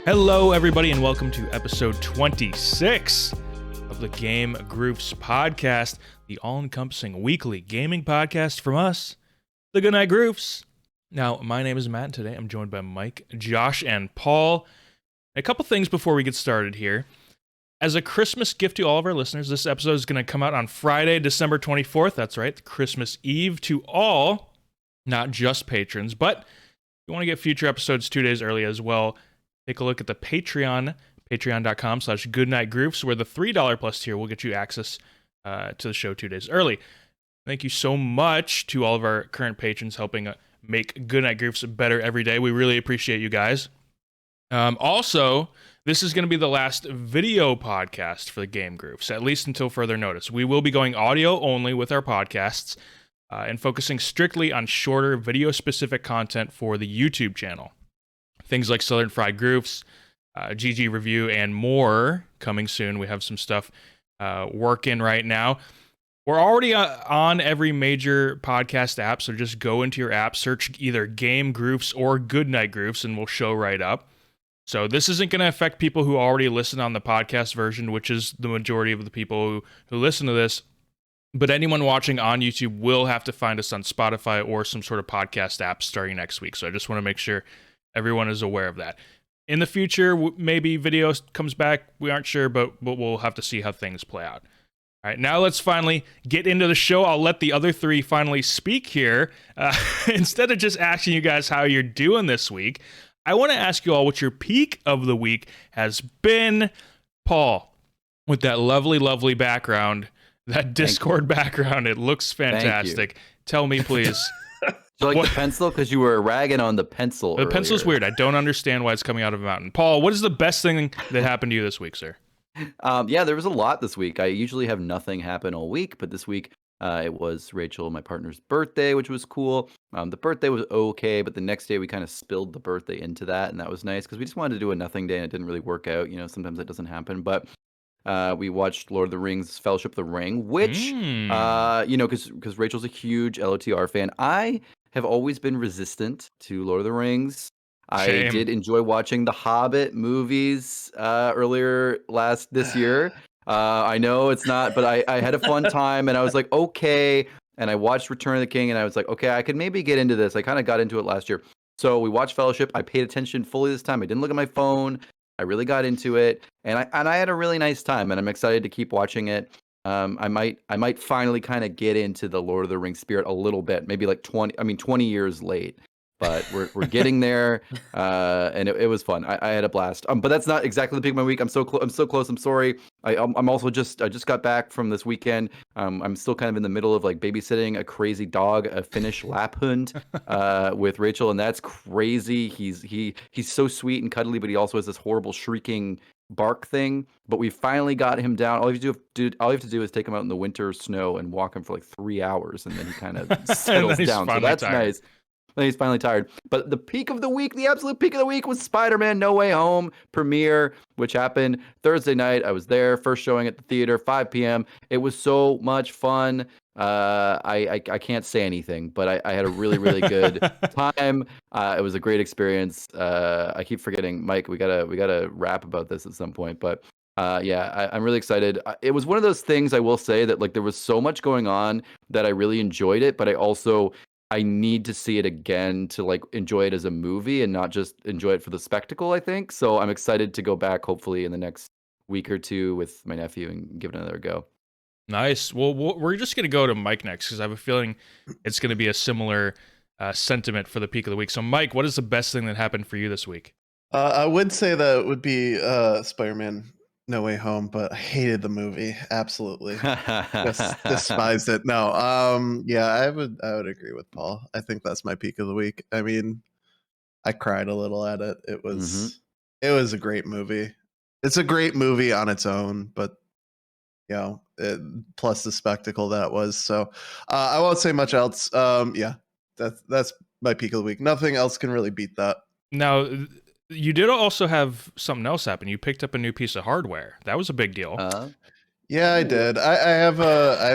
Hello, everybody, and welcome to episode 26 of the Game Groofs podcast, the all-encompassing weekly gaming podcast from us, the Goodnight Groofs. Now, my name is Matt, and today I'm joined by Mike, Josh, and Paul. A couple things before we get started here. As a Christmas gift to all of our listeners, this episode is going to come out on Friday, December 24th. That's right, Christmas Eve to all, not just patrons. But if you want to get future episodes 2 days early as well, take a look at the Patreon, patreon.com/goodnightgroofs, where the $3 plus tier will get you access to the show 2 days early. Thank you so much to all of our current patrons helping make Goodnight Groofs better every day. We really appreciate you guys. Also, this is going to be the last video podcast for the Game Groofs, at least until further notice. We will be going audio only with our podcasts and focusing strictly on shorter video-specific content for the YouTube channel. Things like Southern Fried Groofs, GG Review, and more coming soon. We have some stuff working right now. We're already on every major podcast app, so just go into your app, search either Game Groofs or Goodnight Groofs, and we'll show right up. So this isn't going to affect people who already listen on the podcast version, which is the majority of the people who listen to this. But anyone watching on YouTube will have to find us on Spotify or some sort of podcast app starting next week. So I just want to make sure everyone is aware of that. In the future, maybe video comes back. We aren't sure, but we'll have to see how things play out. All right, now let's finally get into the show. I'll let the other three finally speak here. Instead of just asking you guys how you're doing this week, I want to ask you all what your peak of the week has been. Paul, with that lovely, lovely background, that Discord background, it looks fantastic. Tell me, please. Do you like the pencil? Because you were ragging on the pencil The earlier. pencil's weird. I don't understand why it's coming out of a mountain. Paul, what is the best thing that happened to you this week, sir? Yeah, there was a lot this week. I usually have nothing happen all week, but this week it was Rachel, my partner's birthday, which was cool. The birthday was okay, but the next day we kind of spilled the birthday into that, and that was nice because we just wanted to do a nothing day, and it didn't really work out. You know, sometimes that doesn't happen, but we watched Lord of the Rings, Fellowship of the Ring, which, you know, because Rachel's a huge LOTR fan. I have always been resistant to Lord of the Rings. Shame. I did enjoy watching the Hobbit movies earlier this year. I know it's not, but I had a fun time, and I was like, okay. And I watched Return of the King, and I was like, okay, I could maybe get into this. I kind of got into it last year. So we watched Fellowship. I paid attention fully this time. I didn't look at my phone. I really got into it, and I had a really nice time, and I'm excited to keep watching it. I might finally kind of get into the Lord of the Rings spirit a little bit, maybe like 20 years late, but we're getting there, and it was fun. I had a blast. But that's not exactly the peak of my week. I'm so close. I'm sorry. I'm also I just got back from this weekend. I'm still kind of in the middle of like babysitting a crazy dog, a Finnish Lapphund, with Rachel, and that's crazy. He's so sweet and cuddly, but he also has this horrible shrieking bark thing. But we finally got him down. All you have to do is take him out in the winter snow and walk him for like 3 hours, and then he kind of settles down. So that's tired. Nice. Then he's finally tired. But the peak of the week, the absolute peak of the week, was Spider-Man No Way Home premiere, which happened Thursday night. I was there, first showing at the theater, 5 p.m. It was so much fun. I can't say anything, but I had a really, really good time. It was a great experience. I keep forgetting, Mike, we gotta rap about this at some point, but yeah, I'm really excited. It was one of those things, I will say, that like there was so much going on that I really enjoyed it, but I need to see it again to like enjoy it as a movie and not just enjoy it for the spectacle, I think. So I'm excited to go back hopefully in the next week or two with my nephew and give it another go. Nice. Well, we're just going to go to Mike next because I have a feeling it's going to be a similar sentiment for the peak of the week. So Mike, what is the best thing that happened for you this week? I would say that it would be Spider-Man No Way Home, but I hated the movie. Absolutely. Just despised it. No. Yeah, I would agree with Paul. I think that's my peak of the week. I mean, I cried a little at it. It was a great movie. It's a great movie on its own, but you know, plus the spectacle that was. So I won't say much else. Yeah, that's my peak of the week. Nothing else can really beat that. Now, you did also have something else happen. You picked up a new piece of hardware. That was a big deal. Yeah, I did. I have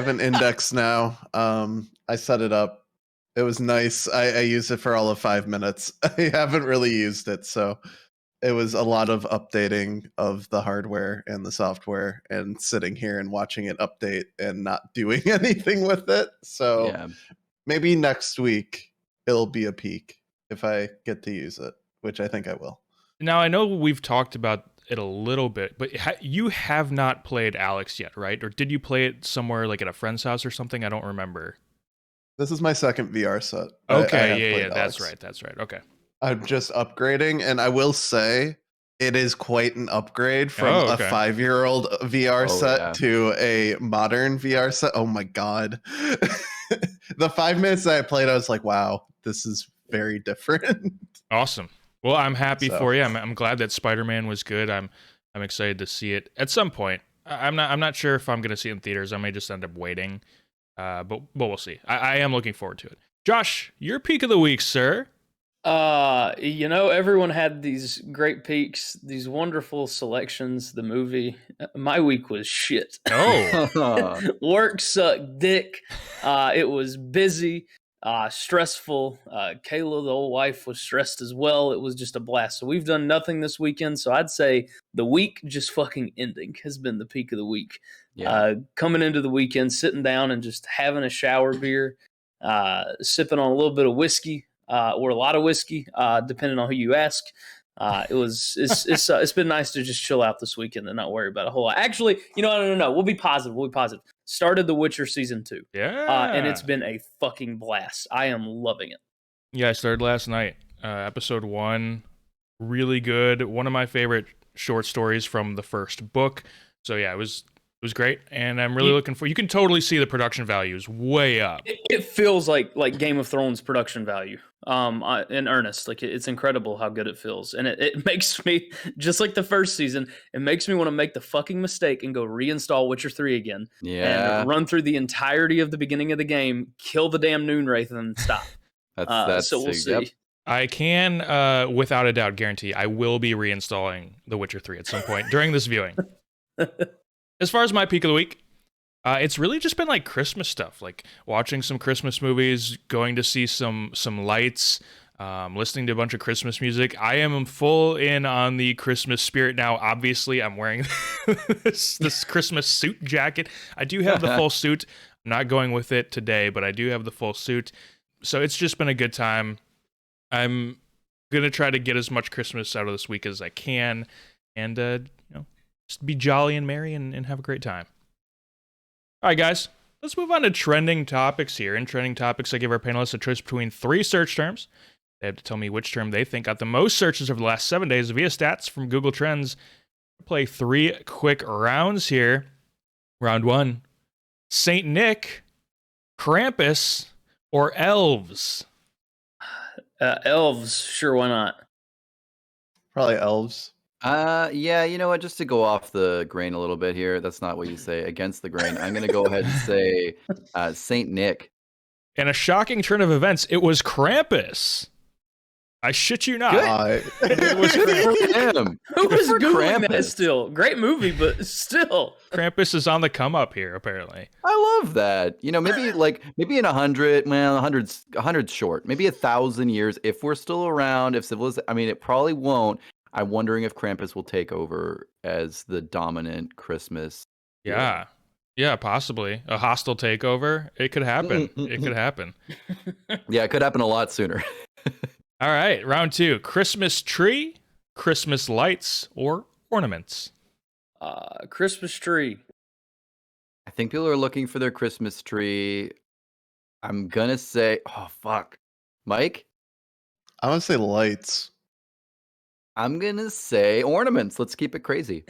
an index now. I set it up. It was nice. I used it for all of 5 minutes. I haven't really used it, so it was a lot of updating of the hardware and the software and sitting here and watching it update and not doing anything with it. So Yeah. maybe next week it'll be a peak if I get to use it, which I think I will. Now, I know we've talked about it a little bit, but you have not played Alex yet, right? Or did you play it somewhere like at a friend's house or something? I don't remember. This is my second VR set. Okay, yeah, that's right. Okay. I'm just upgrading, and I will say it is quite an upgrade from a 5-year-old VR set to a modern VR set. Oh my god. The 5 minutes that I played, I was like, wow, this is very different. Awesome. Well, I'm happy for you. I'm glad that Spider-Man was good. I'm excited to see it at some point. I'm not sure if I'm going to see it in theaters. I may just end up waiting. But we'll see. I am looking forward to it. Josh, your peak of the week, sir. Everyone had these great peaks, these wonderful selections. The movie, my week was shit. Oh, work sucked dick. It was busy, stressful. Kayla, the old wife, was stressed as well. It was just a blast. So we've done nothing this weekend. So I'd say the week just fucking ending has been the peak of the week. Yeah. Coming into the weekend, sitting down and just having a shower beer, sipping on a little bit of whiskey. Or a lot of whiskey, depending on who you ask. It's been nice to just chill out this weekend and not worry about a whole lot. Actually, no. We'll be positive. Started The Witcher season 2. Yeah. And it's been a fucking blast. I am loving it. Yeah, I started last night. Episode 1, really good. One of my favorite short stories from the first book. So yeah, it was great, and I'm really looking for. You can totally see the production values way up. It feels like Game of Thrones production value. In earnest, like it's incredible how good it feels, and it makes me, just like the first season, it makes me want to make the fucking mistake and go reinstall Witcher 3 again, and run through the entirety of the beginning of the game, kill the damn Noonwraith, and stop. So we'll see. Yep. I can, without a doubt, guarantee I will be reinstalling The Witcher 3 at some point during this viewing. As far as my peak of the week, it's really just been like Christmas stuff, like watching some Christmas movies, going to see some lights, listening to a bunch of Christmas music. I am full in on the Christmas spirit now. Obviously, I'm wearing this Christmas suit jacket. I do have the full suit. I'm not going with it today, but I do have the full suit. So it's just been a good time. I'm going to try to get as much Christmas out of this week as I can, and just be jolly and merry and have a great time. All right, guys, let's move on to trending topics here. In trending topics, I give our panelists a choice between 3 search terms. They have to tell me which term they think got the most searches over the last 7 days via stats from Google Trends. We'll play 3 quick rounds here. Round 1, Saint Nick, Krampus, or elves? Elves, sure, why not? Probably elves. Yeah, you know what? Just to go off the grain a little bit here, that's not what you say. Against the grain, I'm going to go ahead and say Saint Nick. In a shocking turn of events, it was Krampus. I shit you not. It was Krampus. Who was Googling that still? Great movie, but still. Krampus is on the come up here, apparently. I love that. Maybe in 100, well, 100's short. Maybe 1,000 years, if we're still around, if civilization, I mean, it probably won't. I'm wondering if Krampus will take over as the dominant Christmas. Yeah, possibly. A hostile takeover. It could happen. Yeah, it could happen a lot sooner. All right, round 2. Christmas tree, Christmas lights, or ornaments? Christmas tree. I think people are looking for their Christmas tree. I'm going to say, oh, fuck. Mike? I want to say lights. I'm going to say ornaments. Let's keep it crazy.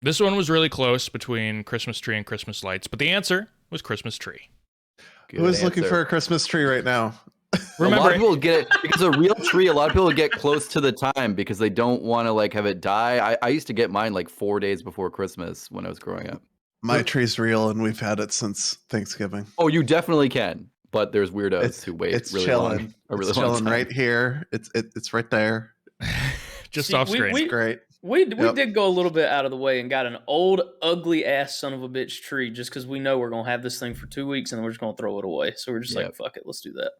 This one was really close between Christmas tree and Christmas lights, but the answer was Christmas tree. Who is looking for a Christmas tree right now? Remember, a lot of people get it because a real tree. A lot of people get close to the time because they don't want to have it die. I used to get mine 4 days before Christmas when I was growing up. My tree's real, and we've had it since Thanksgiving. Oh, you definitely can, but there's weirdos who wait. It's really chilling. It's chilling right here. It's right there. Just off screen. Great. We did go a little bit out of the way and got an old, ugly ass son of a bitch tree just because we know we're gonna have this thing for 2 weeks and then we're just gonna throw it away. So we're just like, fuck it, let's do that.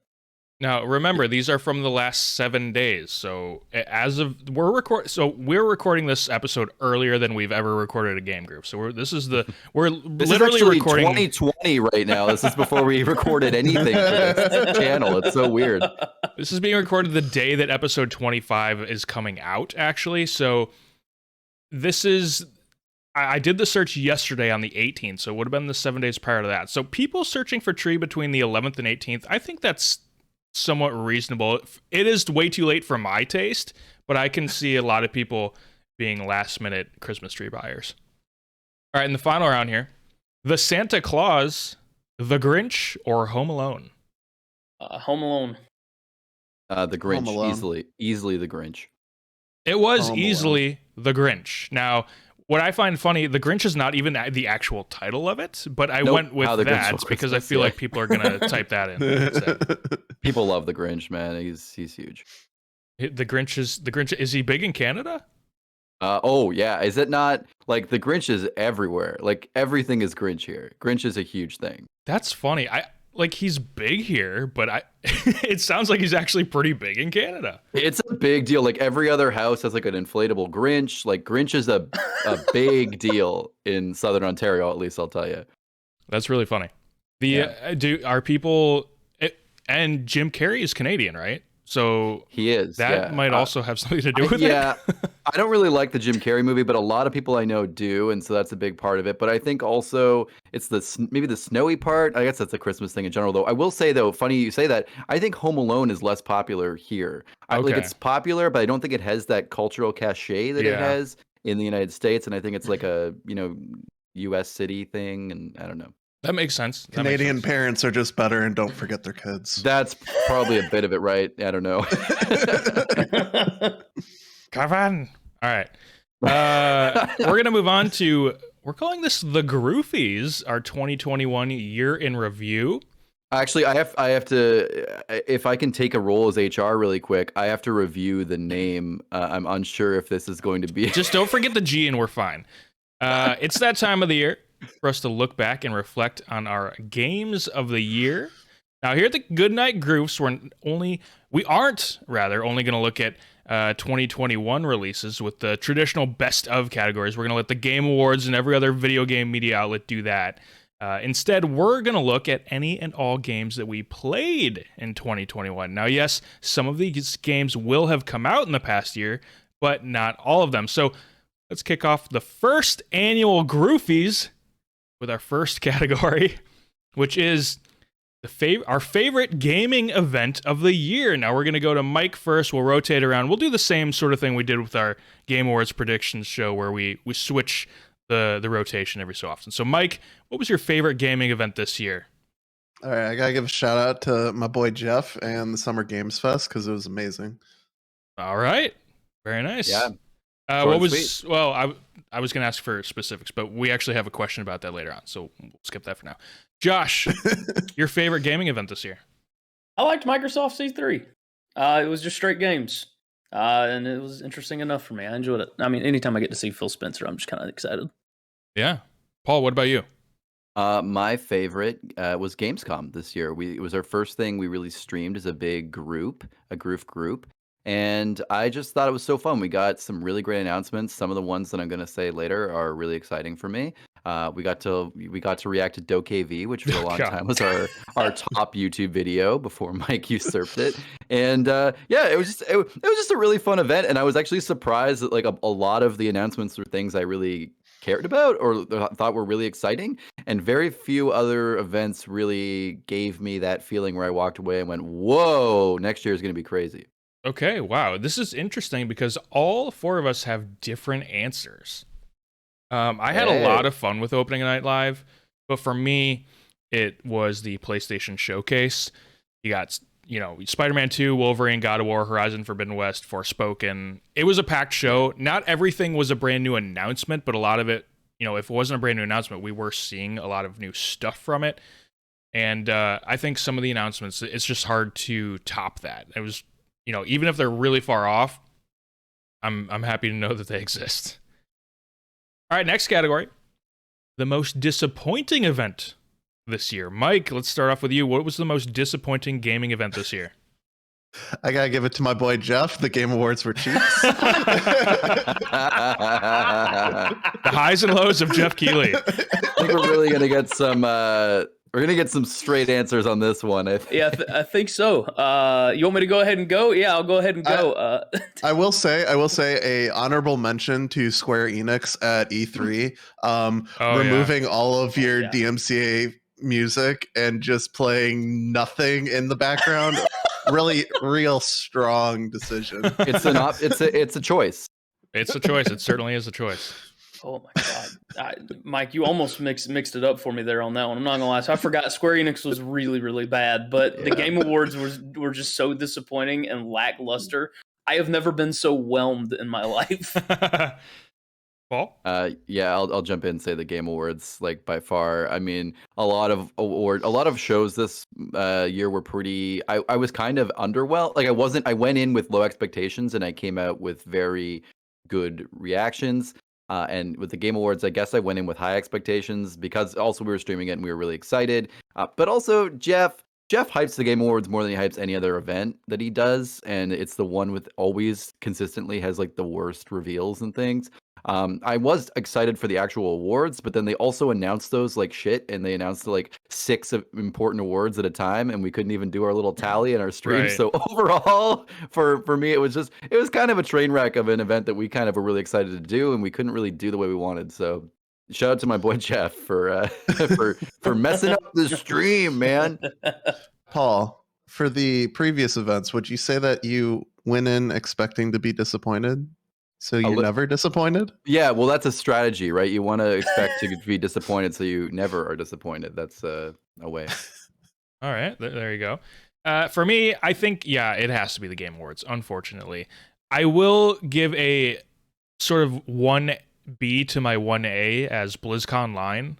Now, remember, these are from the last 7 days. So we're recording this episode earlier than we've ever recorded a game group. So we're This literally is actually recording 2020 right now. This is before we recorded anything for this channel. It's so weird. This is being recorded the day that episode 25 is coming out, actually. So this is I did the search yesterday on the 18th, so it would have been the 7 days prior to that. So people searching for tree between the 11th and 18th, I think that's somewhat reasonable. It is way too late for my taste, but I can see a lot of people being last-minute Christmas tree buyers. All right, in the final round here, The Santa Claus, The Grinch, or Home Alone? Home Alone. The Grinch, easily the Grinch. It was easily The Grinch. Now, what I find funny, The Grinch is not even the actual title of it, but I went with that because I feel like people are going to type that in instead. People love The Grinch, man. He's huge. The Grinch is he big in Canada? Oh yeah, is it not? Like the Grinch is everywhere. Like everything is Grinch here. Grinch is a huge thing. That's funny. He's big here, but it sounds like he's actually pretty big in Canada. It's a big deal. Like every other house has like an inflatable Grinch. Like Grinch is a big deal in Southern Ontario, at least I'll tell you. That's really funny. Are people and Jim Carrey is Canadian, right? So he is. That might also have something to do with it. Yeah, I don't really like the Jim Carrey movie, but a lot of people I know do, and so that's a big part of it. But I think also it's maybe the snowy part. I guess that's a Christmas thing in general, though. I will say though, funny you say that. I think Home Alone is less popular here. Like it's popular, but I don't think it has that cultural cachet that it has in the United States. And I think it's like a U.S. city thing, and I don't know. That makes sense. Canadian parents are just better and don't forget their kids. That's probably a bit of it, right? I don't know. Come on. All right. We're going to move on to, we're calling this the Groofies, our 2021 year in review. Actually, I have to, if I can take a role as HR really quick, I have to review the name. I'm unsure if this is going to be. Just don't forget the G and we're fine. It's that time of the year for us to look back and reflect on our games of the year. Now, here at the Goodnight Groofs, we aren't only going to look at 2021 releases with the traditional best of categories. We're going to let the Game Awards and every other video game media outlet do that. Instead, we're going to look at any and all games that we played in 2021. Now, yes, some of these games will have come out in the past year, but not all of them. So let's kick off the first annual Groofies with our first category, which is our favorite gaming event of the year. Now we're going to go to Mike first. We'll rotate around. We'll do the same sort of thing we did with our Game Awards predictions show where we switch the rotation every so often. So Mike, what was your favorite gaming event this year? All right, I got to give a shout out to my boy Jeff and the Summer Games Fest because it was amazing. All right. Very nice. Yeah. I was going to ask for specifics, but we actually have a question about that later on, so we'll skip that for now. Josh, your favorite gaming event this year? I liked Microsoft C3. It was just straight games, and it was interesting enough for me. I enjoyed it. I mean, anytime I get to see Phil Spencer, I'm just kind of excited. Yeah. Paul, what about you? My favorite was Gamescom this year. It was our first thing we really streamed as a big group, a Groof group. And I just thought it was so fun. We got some really great announcements. Some of the ones that I'm going to say later are really exciting for me. We got to react to DokeV, which for a long time was our top YouTube video before Mike usurped it. And it was just a really fun event. And I was actually surprised that like a lot of the announcements were things I really cared about or thought were really exciting. And very few other events really gave me that feeling where I walked away and went, "Whoa, next year is going to be crazy." Okay, wow. This is interesting because all four of us have different answers. I had a lot of fun with Opening Night Live, but for me, it was the PlayStation Showcase. You got, Spider-Man 2, Wolverine, God of War, Horizon Forbidden West, Forspoken. It was a packed show. Not everything was a brand new announcement, but a lot of it, if it wasn't a brand new announcement, we were seeing a lot of new stuff from it. And I think some of the announcements, it's just hard to top that. It was, even if they're really far off, I'm happy to know that they exist. All right, next category. The most disappointing event this year. Mike, let's start off with you. What was the most disappointing gaming event this year? I gotta give it to my boy Jeff. The Game Awards were cheeks. The highs and lows of Jeff Keighley. I think we're really gonna get some. We're gonna get some straight answers on this one. I think. Yeah, I think so. You want me to go ahead and go? Yeah, I'll go ahead and go. I will say a honorable mention to Square Enix at E3, removing all of your DMCA music and just playing nothing in the background. Really, real strong decision. It's a choice. It's a choice. It certainly is a choice. Oh my god, Mike, you almost mixed it up for me there on that one. I'm not gonna lie. So I forgot Square Enix was really, really bad, but the Game Awards were just so disappointing and lackluster. I have never been so whelmed in my life. Paul? Yeah, I'll jump in and say the Game Awards, like by far. I mean, a lot of shows this year were pretty. I was kind of underwhelmed. Like I went in with low expectations and I came out with very good reactions. And with the Game Awards, I guess I went in with high expectations because also we were streaming it and we were really excited. But also Jeff hypes the Game Awards more than he hypes any other event that he does, and it's the one with always consistently has like the worst reveals and things. I was excited for the actual awards, but then they also announced those like shit, and they announced like 6 important awards at a time, and we couldn't even do our little tally in our stream. Right. So overall, for me, it was kind of a train wreck of an event that we kind of were really excited to do, and we couldn't really do the way we wanted. So shout out to my boy Jeff for for messing up the stream, man. Paul, for the previous events, would you say that you went in expecting to be disappointed? So you're never disappointed? Yeah, well, that's a strategy, right? You want to expect to be disappointed, so you never are disappointed. That's a way. All right, there you go. For me, I think, it has to be the Game Awards, unfortunately. I will give a sort of 1B to my 1A as BlizzCon line,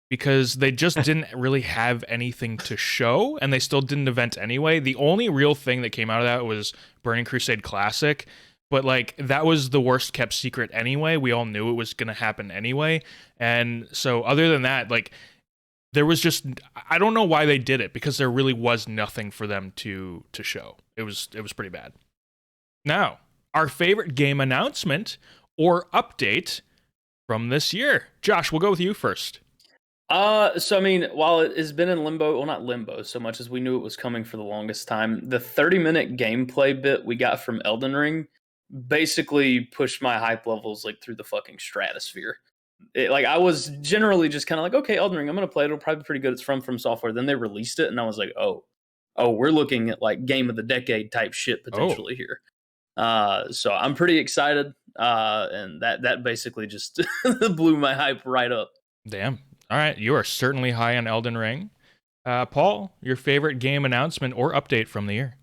because they just didn't really have anything to show, and they still didn't event anyway. The only real thing that came out of that was Burning Crusade Classic, but like that was the worst kept secret anyway. We all knew it was going to happen anyway. And so other than that, like there was just, I don't know why they did it, because there really was nothing for them to show. It was pretty bad. Now, our favorite game announcement or update from this year. Josh, we'll go with you first. So I mean, while it has been in limbo, well, not limbo so much as we knew it was coming for the longest time, the 30-minute gameplay bit we got from Elden Ring basically pushed my hype levels like through the fucking stratosphere. Like I was generally just kind of like, okay, Elden Ring, I'm gonna play it. It'll probably be pretty good. It's from Software. Then they released it, and I was like, oh, we're looking at like game of the decade type shit potentially here. So I'm pretty excited. And that basically just blew my hype right up. Damn. All right, you are certainly high on Elden Ring. Paul, your favorite game announcement or update from the year?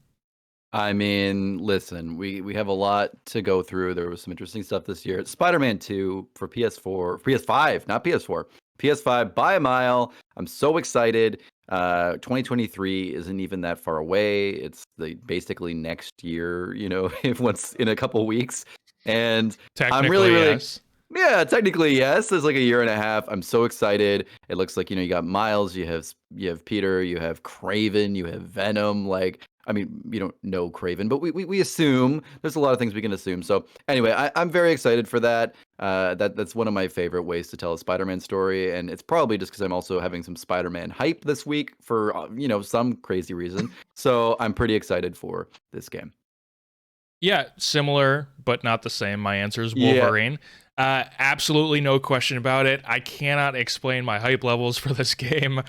I mean, listen, we have a lot to go through. There was some interesting stuff this year. Spider-Man 2 for PS5, not PS4. PS5 by a mile. I'm so excited. 2023 isn't even that far away. It's basically next year, if once in a couple of weeks. And I'm really yes. Yeah, technically, yes. It's like a year and a half. I'm so excited. It looks like, you got Miles, you have Peter, you have Kraven, you have Venom. Like, I mean, you don't know Kraven, but we assume. There's a lot of things we can assume. So anyway, I'm very excited for that. That's one of my favorite ways to tell a Spider-Man story. And it's probably just because I'm also having some Spider-Man hype this week for, some crazy reason. So I'm pretty excited for this game. Yeah, similar, but not the same. My answer is Wolverine. Absolutely no question about it. I cannot explain my hype levels for this game.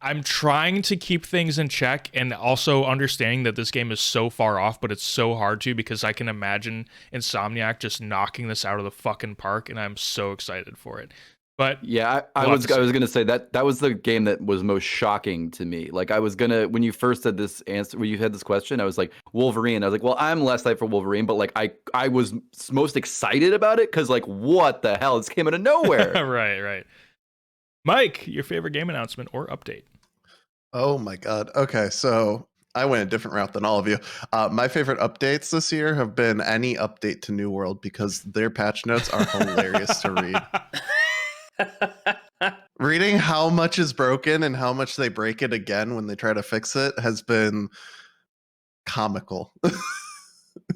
I'm trying to keep things in check and also understanding that this game is so far off, but it's so hard to, because I can imagine Insomniac just knocking this out of the fucking park, and I'm so excited for it. But yeah, I was gonna say that was the game that was most shocking to me. Like I was gonna, when you first said this answer, when you had this question, I was like Wolverine. I was like, well, I'm less hyped for Wolverine, but like I was most excited about it because like what the hell, this came out of nowhere. Right. Mike, your favorite game announcement or update? Oh my god. Okay, so I went a different route than all of you. My favorite updates this year have been any update to New World, because their patch notes are hilarious to read. Reading how much is broken and how much they break it again when they try to fix it has been comical.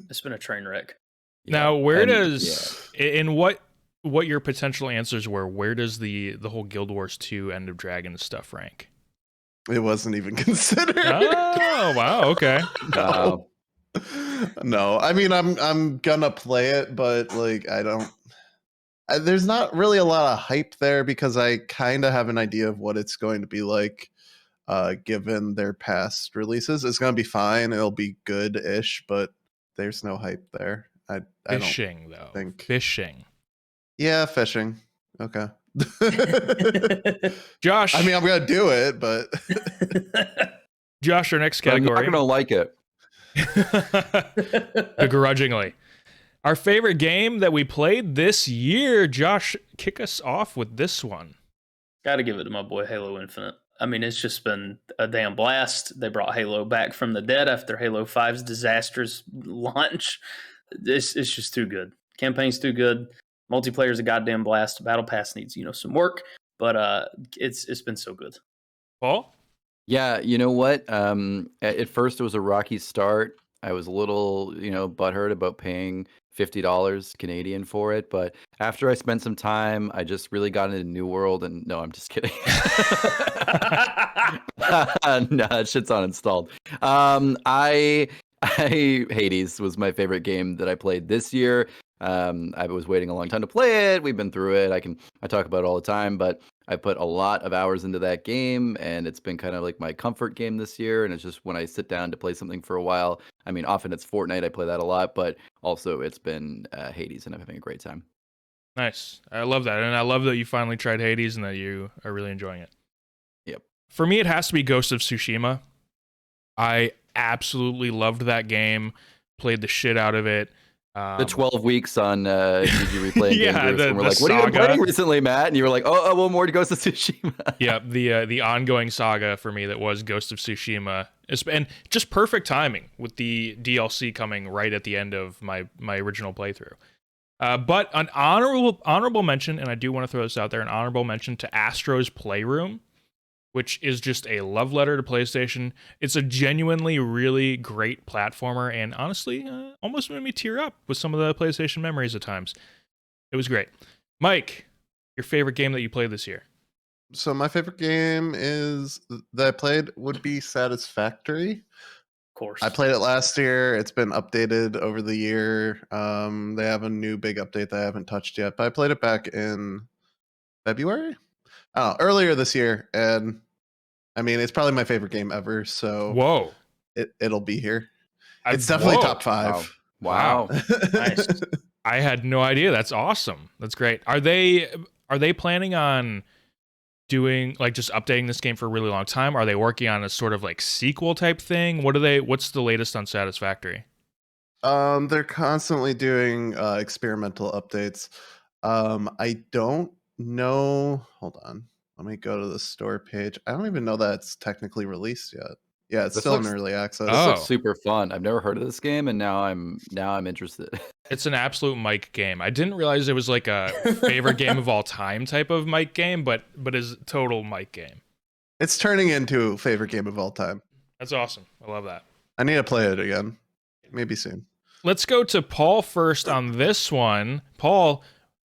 It's been a train wreck. Now, where And- does in what your potential answers were? Where does the whole Guild Wars 2 End of Dragons stuff rank? It wasn't even considered. Oh, wow, okay. Wow. No, I mean I'm gonna play it, but like there's not really a lot of hype there because I kind of have an idea of what it's going to be like. Given their past releases, it's gonna be fine. It'll be good-ish, but there's no hype there. I don't Fishing, though. think. Fishing. Yeah, fishing. Okay. Josh. I mean, I'm gonna do it, but Josh, our next But I'm category. not gonna like it. Begrudgingly. Our favorite game that we played this year. Josh, kick us off with this one. Gotta give it to my boy Halo Infinite. I mean, it's just been a damn blast. They brought Halo back from the dead after Halo 5's disastrous launch. It's just too good. Campaign's too good. Multiplayer's a goddamn blast. Battle Pass needs, some work, but it's been so good. Paul? Yeah, you know what? At first it was a rocky start. I was a little, butthurt about paying $50 Canadian for it, but after I spent some time, I just really got into New World. And no, I'm just kidding. No, that shit's uninstalled. I Hades was my favorite game that I played this year. I was waiting a long time to play it. We've been through it. I talk about it all the time, but I put a lot of hours into that game, and it's been kind of like my comfort game this year. And it's just when I sit down to play something for a while. I mean, often it's Fortnite. I play that a lot, but also it's been Hades, and I'm having a great time. Nice. I love that. And I love that you finally tried Hades and that you are really enjoying it. Yep. For me, it has to be Ghost of Tsushima. I absolutely loved that game. Played the shit out of it. The 12 weeks on GG Replay and Yeah, Game Groups, and we're the like, what have you been saga. playing recently, Matt? And you were like, oh, well, more to Ghost of Tsushima. Yeah, the ongoing saga for me that was Ghost of Tsushima. And just perfect timing with the DLC coming right at the end of my original playthrough. But an honorable mention, and I do want to throw this out there, an honorable mention to Astro's Playroom, which is just a love letter to PlayStation. It's a genuinely really great platformer, and honestly, almost made me tear up with some of the PlayStation memories at times. It was great. Mike, your favorite game that you played this year? so my favorite game that I played would be Satisfactory. Of course. I played it last year. It's been updated over the year. They have a new big update that I haven't touched yet, but I played it back in February. Oh, earlier this year, and I mean it's probably my favorite game ever. So Whoa. it'll be here. It's definitely Whoa. top 5. Wow. Nice. I had no idea. That's awesome. That's great. Are they planning on doing like just updating this game for a really long time? Are they working on a sort of like sequel type thing? What's the latest on Satisfactory? They're constantly doing experimental updates. I don't know. Hold on. Let me go to the store page. I don't even know that it's technically released yet. Yeah, it's This still looks- in early access. This Oh. looks super fun. I've never heard of this game, and now I'm interested. It's an absolute Mike game. I didn't realize it was like a favorite game of all time type of Mike game, but is total Mike game. It's turning into favorite game of all time. That's awesome. I love that. I need to play it again. Maybe soon. Let's go to Paul first on this one. Paul,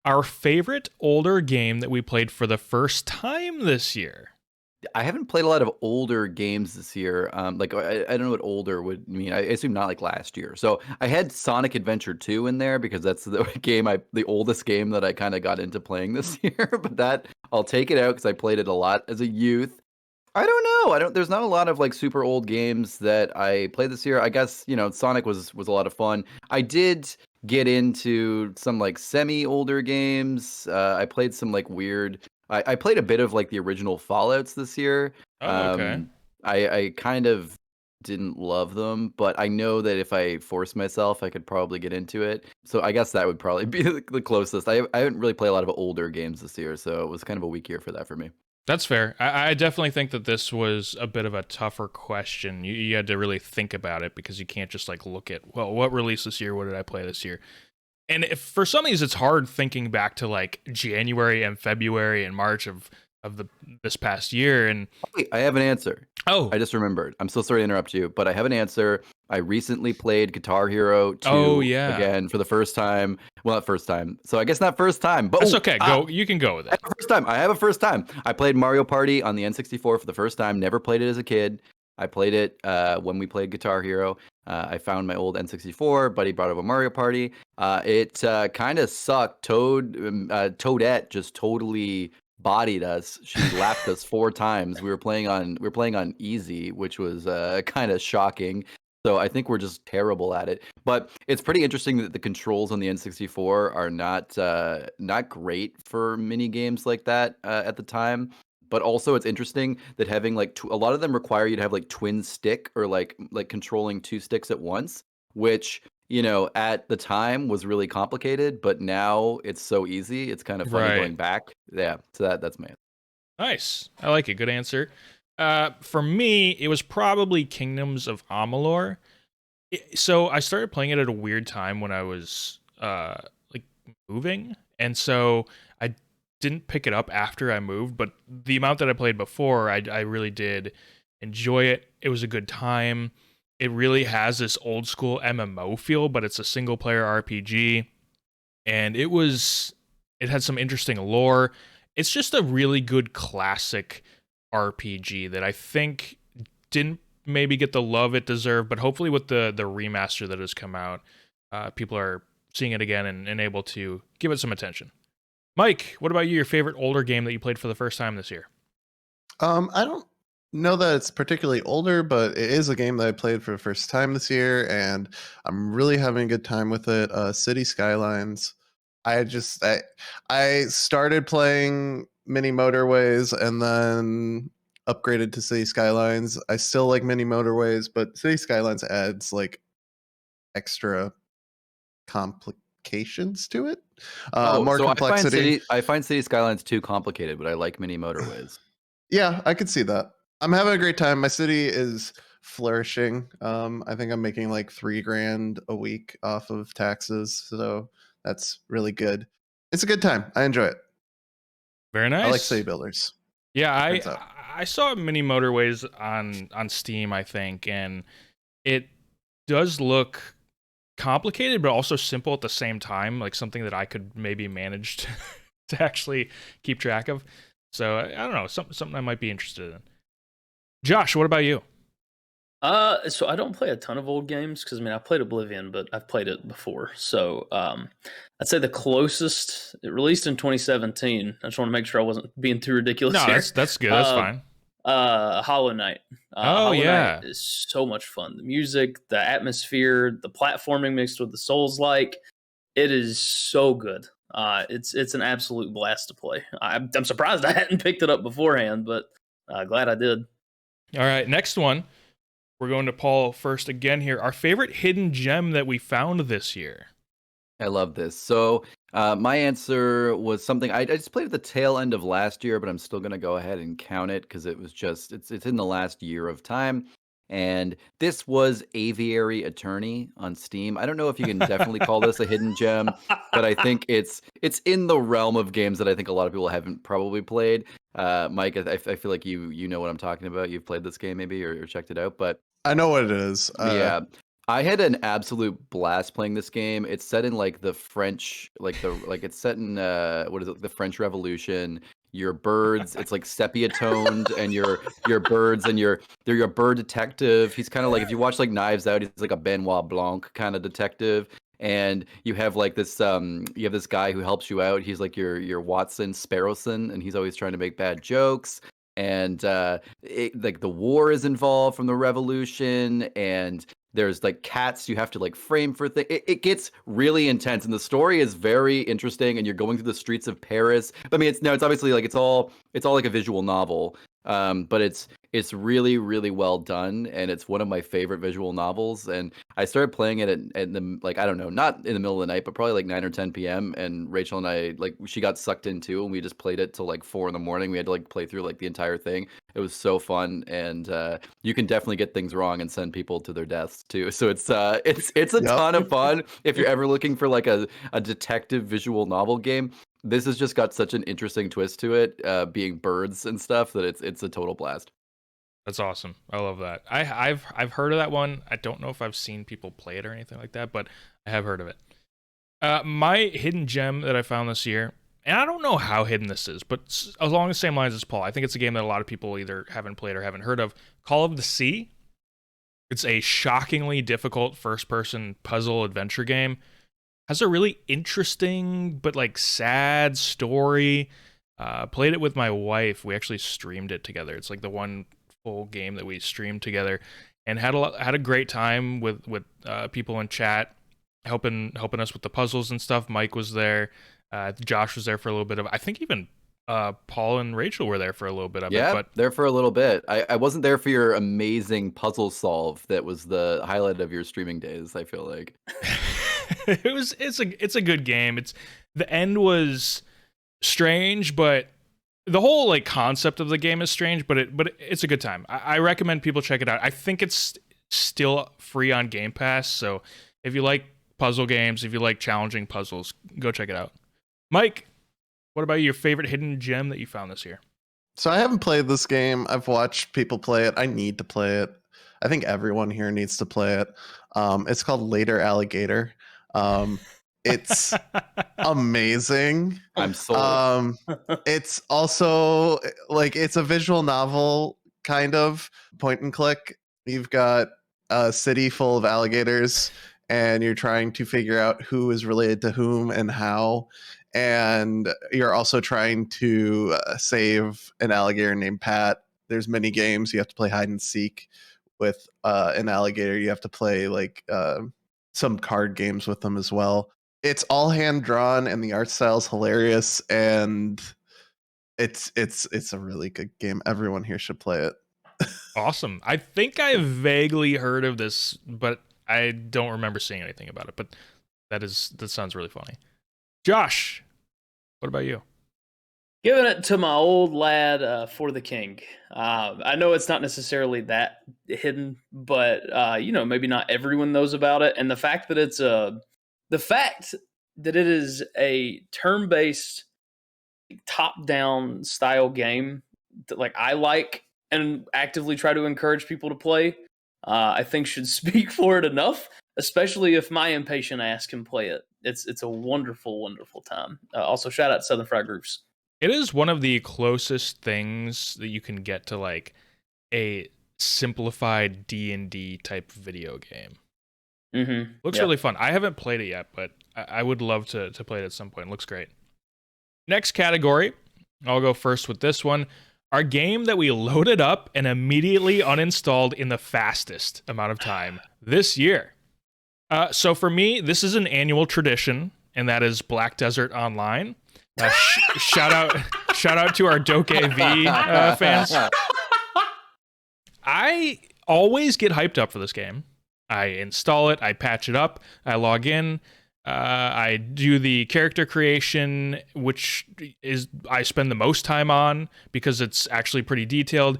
our favorite older game that we played for the first time this year. I haven't played a lot of older games this year. I don't know what older would mean. I assume not like last year. So I had Sonic Adventure 2 in there because that's the oldest game that I kind of got into playing this year. But that I'll take it out because I played it a lot as a youth. I don't know. There's not a lot of like super old games that I played this year. I guess, Sonic was a lot of fun. I did get into some like semi-older games. I played some like weird. I played a bit of like the original Fallouts this year. Oh, okay. I kind of didn't love them, but I know that if I forced myself, I could probably get into it. So I guess that would probably be the closest. I haven't really played a lot of older games this year, so it was kind of a weak year for that for me. That's fair. I definitely think that this was a bit of a tougher question. You had to really think about it because you can't just like look at, well, what released this year? What did I play this year? And if for some of these, it's hard thinking back to like January and February and March of this past year. And Wait, I have an answer. oh, I just remembered. I'm so sorry to interrupt you, but I have an answer. I recently played Guitar Hero 2 Oh, yeah. again for the first time. Well, not first time. So I guess not first time, but That's okay. Go. You can go with I it. have a first time. I have a first time. I played Mario Party on the N64 for the first time. Never played it as a kid. I played it when we played Guitar Hero. I found my old N64. Buddy brought over Mario Party. It kind of sucked. Toadette just totally bodied us. She lapped us 4 times. We were playing on easy, which was kind of shocking. So I think we're just terrible at it. But it's pretty interesting that the controls on the N64 are not great for mini games like that at the time. But also, it's interesting that having like a lot of them require you to have like twin stick or like controlling 2 sticks at once, which at the time was really complicated. But now it's so easy. It's kind of funny Right. going back. Yeah. So that's my. Nice. I like it. Good answer. For me, it was probably Kingdoms of Amalur. So I started playing it at a weird time when I was like moving, and so I didn't pick it up after I moved. But the amount that I played before, I really did enjoy it. It was a good time. It really has this old school MMO feel, but it's a single player RPG, and it had some interesting lore. It's just a really good classic RPG that I think didn't maybe get the love it deserved, but hopefully with the remaster that has come out, people are seeing it again and able to give it some attention. Mike, what about you? Your favorite older game that you played for the first time this year? I don't know that it's particularly older, but it is a game that I played for the first time this year, and I'm really having a good time with it. City Skylines. I started playing Mini Motorways and then upgraded to City Skylines. I still like Mini Motorways, but City Skylines adds like extra complications to it. More So complexity. I find City Skylines too complicated, but I like Mini Motorways. Yeah, I could see that. I'm having a great time. My city is flourishing. I think I'm making like $3,000 a week off of taxes, so that's really good. It's a good time. I enjoy it. Very nice. I like city builders. Yeah, Turns out. I saw Mini Motorways on Steam, I think, and it does look complicated, but also simple at the same time, like something that I could maybe manage to actually keep track of. So I don't know, something I might be interested in. Josh, what about you? So I don't play a ton of old games because I played Oblivion, but I've played it before. So I'd say the closest it released in 2017. I just want to make sure I wasn't being too ridiculous No, here. that's good. That's fine. Hollow Knight. Oh, Hollow yeah. Knight is so much fun. The music, the atmosphere, the platforming mixed with the Souls-like, it is so good. It's an absolute blast to play. I'm surprised I hadn't picked it up beforehand, but glad I did. All right, next one. We're going to Paul first again here. Our favorite hidden gem that we found this year. I love this. So my answer was something I just played at the tail end of last year, but I'm still going to go ahead and count it because it was just it's in the last year of time. And this was Aviary Attorney on Steam. I don't know if you can definitely call this a hidden gem, but I think it's in the realm of games that I think a lot of people haven't probably played. Mike, I feel like you know what I'm talking about. You've played this game maybe or checked it out, but I know what it is. yeah. I had an absolute blast playing this game. It's set in like the French, it's set in what is it, the French Revolution. Your birds, it's like sepia toned, and your birds, and they're your bird detective. He's kind of like if you watch like Knives Out, he's like a Benoit Blanc kind of detective. And you have like this guy who helps you out. He's like your Watson Sparrowson, and he's always trying to make bad jokes. And like the war is involved from the revolution, and there's like cats you have to like frame for things. It gets really intense, and the story is very interesting. And you're going through the streets of Paris. I mean, it's obviously like it's all like a visual novel, but it's really really well done, and it's one of my favorite visual novels. And I started playing it at the like I don't know, not in the middle of the night, but probably like 9 or 10 p.m. And Rachel and I she got sucked in too, and we just played it till like 4 in the morning. We had to like play through like the entire thing. It was so fun, and you can definitely get things wrong and send people to their deaths too. So it's a Yep. ton of fun if you're ever looking for like a detective visual novel game. This has just got such an interesting twist to it, being birds and stuff, that it's a total blast. That's awesome. I love that. I've heard of that one. I don't know if I've seen people play it or anything like that, but I have heard of it. My hidden gem that I found this year, and I don't know how hidden this is, but along the same lines as Paul, I think it's a game that a lot of people either haven't played or haven't heard of. Call of the Sea. It's a shockingly difficult first-person puzzle adventure game. Has a really interesting but like sad story. Played it with my wife. We actually streamed it together. It's like the one full game that we streamed together, and had a great time with people in chat helping us with the puzzles and stuff. Mike was there. Josh was there for a little bit of. I think even Paul and Rachel were there for a little bit of it. But there for a little bit. I wasn't there for your amazing puzzle solve that was the highlight of your streaming days, I feel like. It's a good game. The end was strange, but the whole like concept of the game is strange, but it's a good time. I recommend people check it out. I think it's still free on Game Pass, so if you like puzzle games, if you like challenging puzzles, go check it out. Mike, what about your favorite hidden gem that you found this year? So I haven't played this game. I've watched people play it. I need to play it. I think everyone here needs to play it. It's called Later Alligator. It's amazing. I'm sold. It's also like it's a visual novel kind of point and click. You've got a city full of alligators, and you're trying to figure out who is related to whom and how. And you're also trying to save an alligator named Pat. There's many games. You have to play hide and seek with an alligator. You have to play like some card games with them as well. It's all hand drawn, and the art style is hilarious, and it's a really good game. Everyone here should play it. Awesome. I think I vaguely heard of this, but I don't remember seeing anything about it. But that sounds really funny. Josh, what about you? Giving it to my old lad For the King. I know it's not necessarily that hidden, but maybe not everyone knows about it. And the fact that it is a turn-based, top-down style game that like I like and actively try to encourage people to play, I think should speak for it enough. Especially if my impatient ass can play it. It's a wonderful, wonderful time. Also, shout out to Southern Fried Groofs. It is one of the closest things that you can get to like a simplified D&D type video game. Mm-hmm. Looks really fun. I haven't played it yet, but I would love to play it at some point. It looks great. Next category, I'll go first with this one. Our game that we loaded up and immediately uninstalled in the fastest amount of time this year. So for me, this is an annual tradition, and that is Black Desert Online. Shout out to our Doke V fans. I always get hyped up for this game. I install it, I patch it up, I log in, I do the character creation, which is I spend the most time on because it's actually pretty detailed.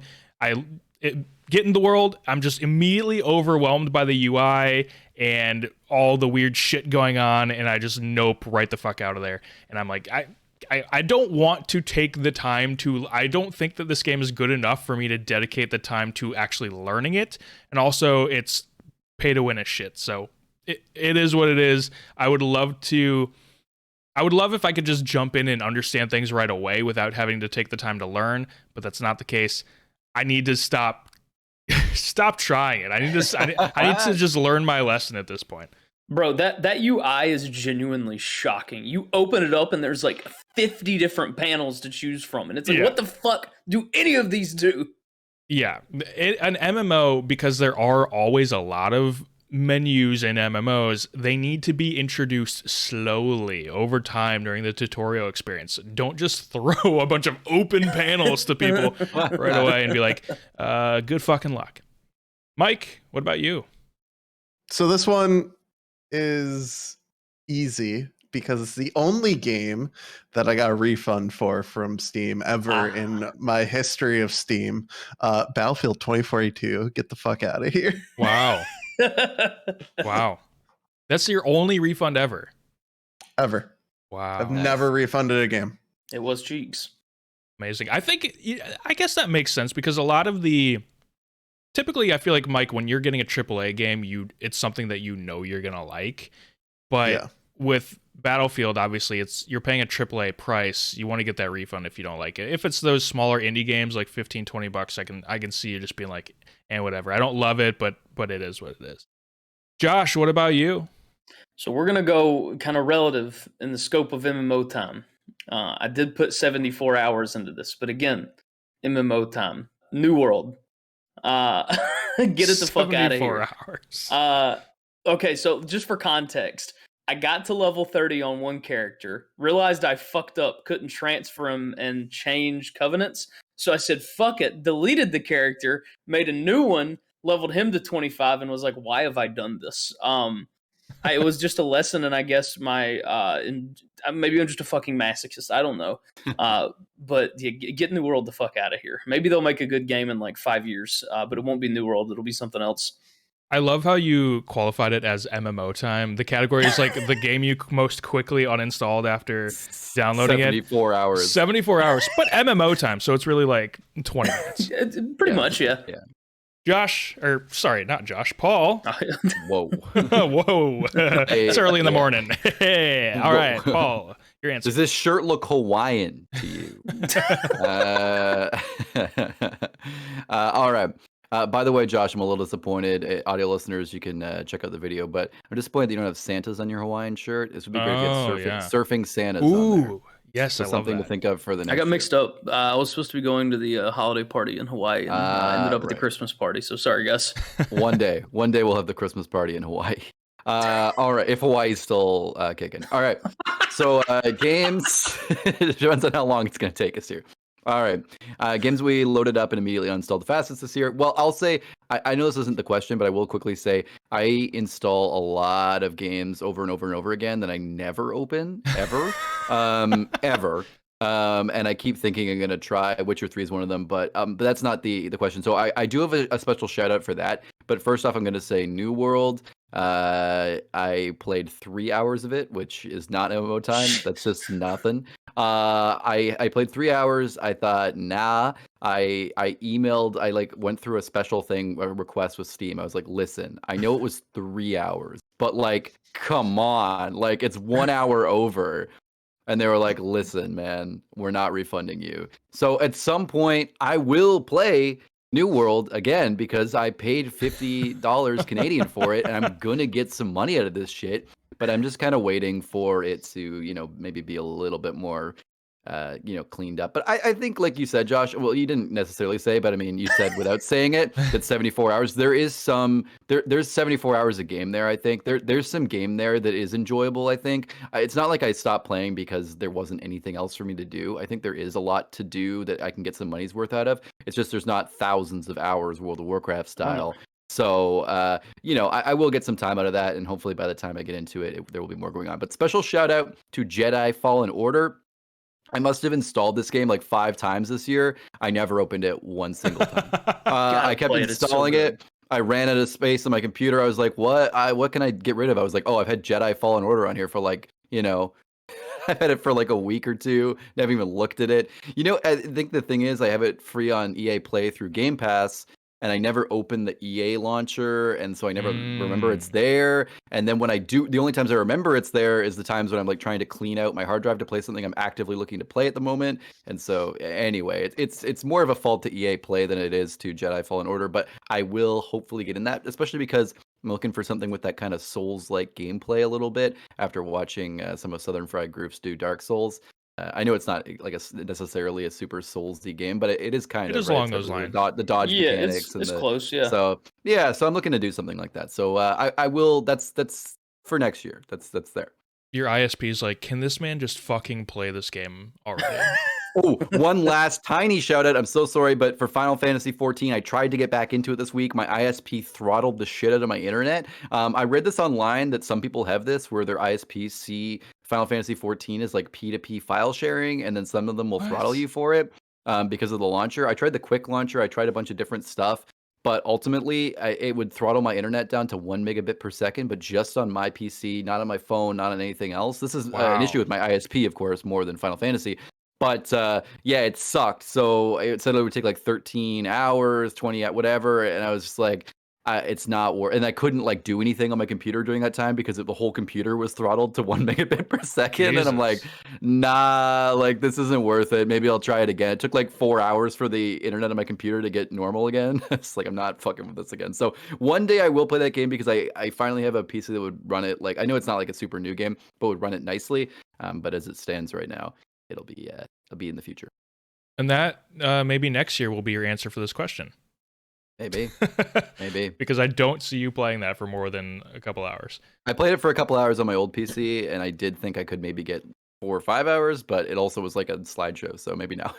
Get in the world, I'm just immediately overwhelmed by the UI and all the weird shit going on, and I just nope right the fuck out of there. And I'm like, I don't want to take the time to, I don't think that this game is good enough for me to dedicate the time to actually learning it. And also, it's pay to win as shit. So it is what it is. I would love if I could just jump in and understand things right away without having to take the time to learn, but that's not the case. I need to stop trying it. I need to just learn my lesson at this point. Bro, that UI is genuinely shocking. You open it up and there's like 50 different panels to choose from. And it's like, what the fuck do any of these do? Yeah. An MMO, because there are always a lot of menus in MMOs, they need to be introduced slowly over time during the tutorial experience. Don't just throw a bunch of open panels to people right away and be like, good fucking luck. Mike, what about you? So this one is easy because it's the only game that I got a refund from Steam ever in my history of Steam. Battlefield 2042, get the fuck out of here. Wow. Wow. That's your only refund ever? Ever. Wow. I've never refunded a game. It was cheeks. Amazing. I guess that makes sense because a lot of the typically I feel like, Mike, when you're getting a AAA game, it's something that you're gonna like. But with Battlefield, obviously you're paying a AAA price. You want to get that refund if you don't like it. If it's those smaller indie games like $15-20, I can see you just being like, and whatever. I don't love it, but it is what it is. Josh, what about you? So we're gonna go kind of relative in the scope of MMO time. I did put 74 hours into this, but again, MMO time, New World. Get it the fuck out of here. 74 hours. Okay, so just for context, I got to level 30 on one character, realized I fucked up, couldn't transfer him and change covenants. So I said, fuck it, deleted the character, made a new one, leveled him to 25, and was like, why have I done this? It was just a lesson, and I guess maybe I'm just a fucking masochist. I don't know. But yeah, get New World the fuck out of here. Maybe they'll make a good game in like 5 years, but it won't be New World. It'll be something else. I love how you qualified it as MMO time. The category is like the game you most quickly uninstalled after downloading 74 hours. 74 hours, but MMO time, so it's really like 20 minutes. Pretty much, yeah. Josh, or sorry, not Josh, Paul. Whoa. Whoa. It's early in the morning. Hey. All right, Paul, your answer. Does this shirt look Hawaiian to you? All right. By the way, Josh, I'm a little disappointed. Audio listeners, you can check out the video, but I'm disappointed that you don't have Santas on your Hawaiian shirt. This would be great to get surfing Santas on there. Yes, so I love something that. to think of for the next I got mixed up. I was supposed to be going to the holiday party in Hawaii, and I ended up at the Christmas party. So sorry, guys. One day we'll have the Christmas party in Hawaii. All right, if Hawaii's still kicking. All right, so games. It depends on how long it's going to take us here. All right, games we loaded up and immediately uninstalled the fastest this year. Well, I'll say, I know this isn't the question, but I will quickly say I install a lot of games over and over and over again that I never open, ever, ever. And I keep thinking I'm going to try. Witcher 3 is one of them, but that's not the question. So I do have a special shout out for that. But first off, I'm going to say New World. I played 3 hours of it, which is not MMO time. That's just nothing. I played 3 hours. I thought, nah. I emailed, I went through a special thing, a request with Steam. I was like, listen, I know it was 3 hours, but come on, it's 1 hour over. And they were like, listen, man, we're not refunding you. So at some point, I will play New World again because I paid $50 Canadian for it, and I'm gonna get some money out of this shit. But I'm just kind of waiting for it to, maybe be a little bit more, cleaned up. But I think, like you said, Josh, well, you didn't necessarily say, but I mean, you said without saying it, that 74 hours. There is there's 74 hours of game there. I think there's some game there that is enjoyable. I think it's not like I stopped playing because there wasn't anything else for me to do. I think there is a lot to do that I can get some money's worth out of. It's just there's not thousands of hours World of Warcraft style. So, I will get some time out of that, and hopefully by the time I get into it, there will be more going on. But special shout out to Jedi Fallen Order. I must have installed this game 5 times this year. I never opened it one single time. I kept installing it. I ran out of space on my computer. I was like, what can I get rid of? I was like, oh, I've had Jedi Fallen Order on here for I've had it for a week or two. Never even looked at it. I think the thing is I have it free on EA Play through Game Pass. And I never opened the EA launcher, and so I never remember it's there. And then when I do, the only times I remember it's there is the times when I'm trying to clean out my hard drive to play something I'm actively looking to play at the moment. And so anyway, it's more of a fault to EA Play than it is to Jedi Fallen Order. But I will hopefully get in that, especially because I'm looking for something with that kind of Souls-like gameplay a little bit after watching some of Southern Fried Groofs do Dark Souls. I know it's not necessarily a super Soulsy game, but it is kind of along those lines. The dodge mechanics. It's close, yeah. So I'm looking to do something like that. So I will. That's for next year. That's there. Your ISP's like, can this man just fucking play this game already? Oh, one last tiny shout out. I'm so sorry, but for Final Fantasy 14, I tried to get back into it this week. My ISP throttled the shit out of my internet. I read this online that some people have this where their ISPs see Final Fantasy 14 is P2P file sharing, and then some of them will throttle you for it because of the launcher. I tried the quick launcher. I tried a bunch of different stuff, but ultimately it would throttle my internet down to 1 megabit per second, but just on my PC, not on my phone, not on anything else. This is an issue with my ISP, of course, more than Final Fantasy. But yeah, it sucked. So it said it would take like 13 hours, 20, whatever. And I was just like, it's not worth. And I couldn't like do anything on my computer during that time because the whole computer was throttled to 1 megabit per second. And I'm like, Jesus. nah, like this isn't worth it. Maybe I'll try it again. It took like 4 hours for the internet on my computer to get normal again. It's like, I'm not fucking with this again. So one day I will play that game because I finally have a PC that would run it. Like, I know it's not like a super new game, but would run it nicely. But as it stands right now, it'll be in the future. And that maybe next year will be your answer for this question. Maybe. Because I don't see you playing that for more than a couple hours. I played it for a couple hours on my old PC, and I did think I could maybe get 4 or 5 hours, but it also was like a slideshow, so maybe now.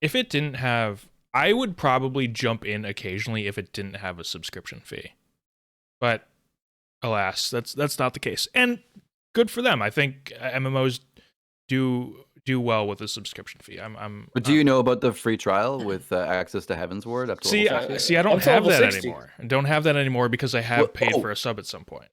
If it didn't have, I would probably jump in occasionally if it didn't have a subscription fee. But alas, that's not the case. And good for them. I think MMOs do well with a subscription fee. But do you know about the free trial with access to Heaven's Ward up to level 60? See, I don't Up to have level that 60. anymore. I don't have that anymore because I have paid for a sub at some point.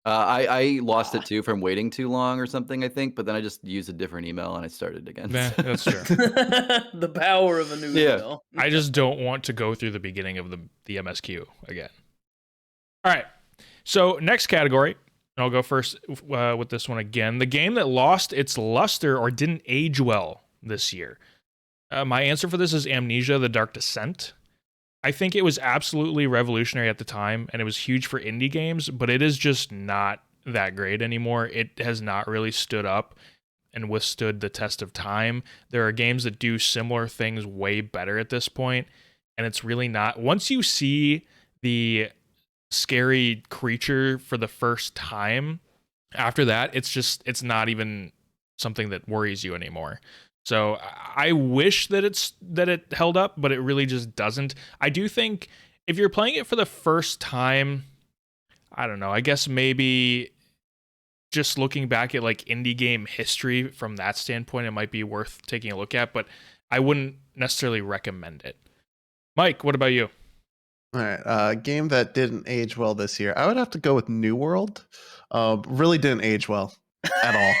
I lost it too from waiting too long or something, I think, but then I just used a different email and I started again. Nah, that's true. The power of a new email. I just don't want to go through the beginning of the MSQ again. All right. So next category, and I'll go first with this one again. The game that lost its luster or didn't age well this year. My answer for this is Amnesia: The Dark Descent. I think it was absolutely revolutionary at the time, and it was huge for indie games, but it is just not that great anymore. It has not really stood up and withstood the test of time. There are games that do similar things way better at this point, and it's really not. Once you see the scary creature for the first time, after that, it's not even something that worries you anymore. So I wish that it held up, but it really just doesn't. I do think if you're playing it for the first time, I don't know, I guess maybe just looking back at like indie game history from that standpoint, it might be worth taking a look at, but I wouldn't necessarily recommend it. Mike, what about you? All right, game that didn't age well this year. I would have to go with New World. Really didn't age well at all.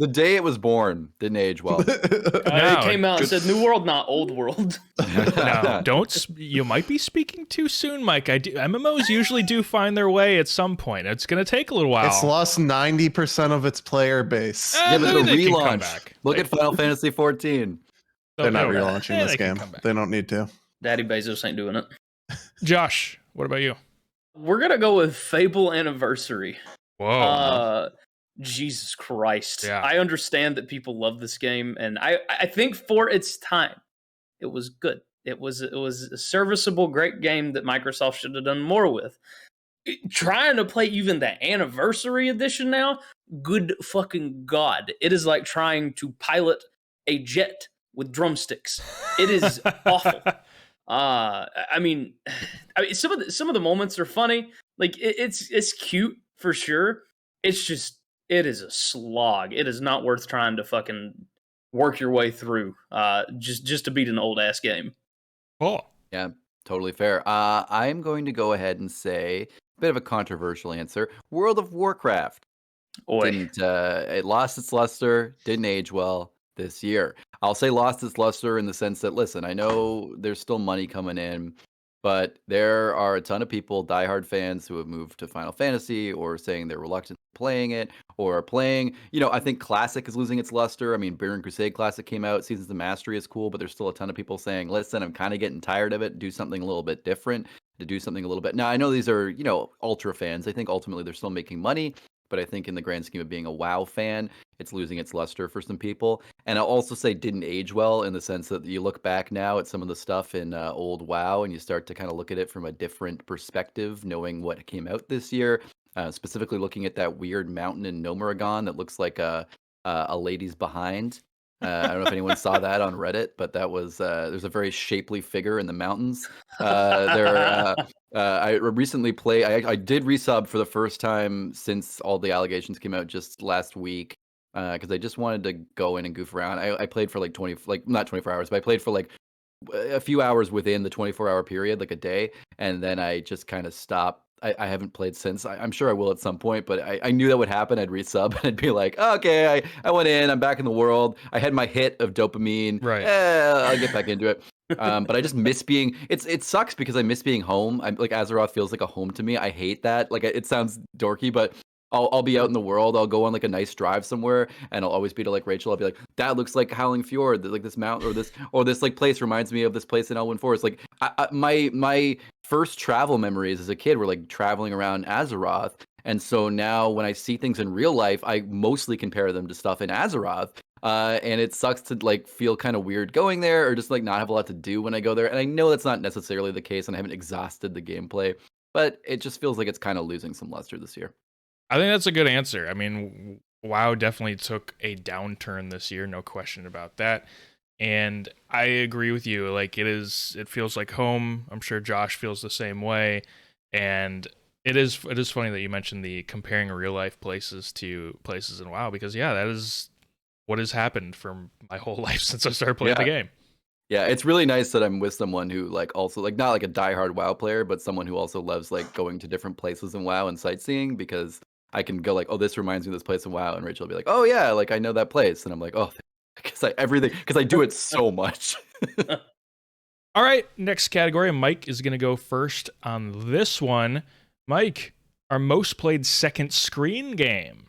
The day it was born didn't age well. It came out and said New World, not Old World. No, you might be speaking too soon, Mike. MMOs usually do find their way at some point. It's going to take a little while. It's lost 90% of its player base. Yeah, but the they can come relaunch. back. Look at Final Fantasy 14. They're not relaunching this they can game. come back. They don't need to. Daddy Bezos ain't doing it. Josh, what about you? We're going to go with Fable Anniversary. Whoa. Jesus Christ. Yeah. I understand that people love this game, and I think for its time, it was good. It was a serviceable, great game that Microsoft should have done more with. Trying to play even the Anniversary Edition now, good fucking God. It is like trying to pilot a jet with drumsticks. It is awful. I mean, some of the moments are funny. Like it's cute for sure. It is a slog. It is not worth trying to fucking work your way through. Just to beat an old ass game. Cool. Yeah, totally fair. I'm going to go ahead and say a bit of a controversial answer. World of Warcraft. It lost its luster, didn't age well this year. I'll say lost its luster in the sense that, listen, I know there's still money coming in, but there are a ton of people, diehard fans, who have moved to Final Fantasy or saying they're reluctant to playing it or playing. I think Classic is losing its luster. I mean, Burning Crusade Classic came out. Seasons of Mastery is cool, but there's still a ton of people saying, listen, I'm kind of getting tired of it. Do something a little bit different, to do something a little bit. Now, I know these are, ultra fans. I think ultimately they're still making money, but I think in the grand scheme of being a WoW fan, it's losing its luster for some people. And I'll also say didn't age well in the sense that you look back now at some of the stuff in old WoW and you start to kind of look at it from a different perspective, knowing what came out this year, specifically looking at that weird mountain in Nomuragon that looks like a lady's behind. I don't know if anyone saw that on Reddit, but that was there's a very shapely figure in the mountains. I recently I did resub for the first time since all the allegations came out just last week because I just wanted to go in and goof around. I played for not 24 hours, but I played for like a few hours within the 24-hour period, like a day, and then I just kind of stopped I haven't played since. I'm sure I will at some point, but I knew that would happen. I'd resub and I'd be like, oh, okay, I went in, I'm back in the world. I had my hit of dopamine. Right. I'll get back into it. But I just miss being. It sucks because I miss being home. I'm like Azeroth feels like a home to me. I hate that. Like it sounds dorky, but I'll be out in the world. I'll go on like a nice drive somewhere, and I'll always be to like Rachel. I'll be like, that looks like Howling Fjord. Like this mountain or this like place reminds me of this place in Elwyn Forest. Like my first travel memories as a kid were like traveling around Azeroth. And so now when I see things in real life, I mostly compare them to stuff in Azeroth. And it sucks to like feel kind of weird going there or just like not have a lot to do when I go there. And I know that's not necessarily the case and I haven't exhausted the gameplay, but it just feels like it's kind of losing some luster this year. I think that's a good answer. I mean, WoW definitely took a downturn this year, no question about that. And I agree with you. Like it feels like home. I'm sure Josh feels the same way. And it is funny that you mentioned the comparing real life places to places in WoW because yeah, that is what has happened for my whole life since I started playing the game. Yeah, it's really nice that I'm with someone who like also like not like a diehard WoW player, but someone who also loves like going to different places in WoW and sightseeing because I can go like, oh, this reminds me of this place in WoW, and Rachel will be like, oh yeah, like I know that place, and I'm like, oh, because I do it so much. All right, next category. Mike is gonna go first on this one. Mike, our most played second screen game.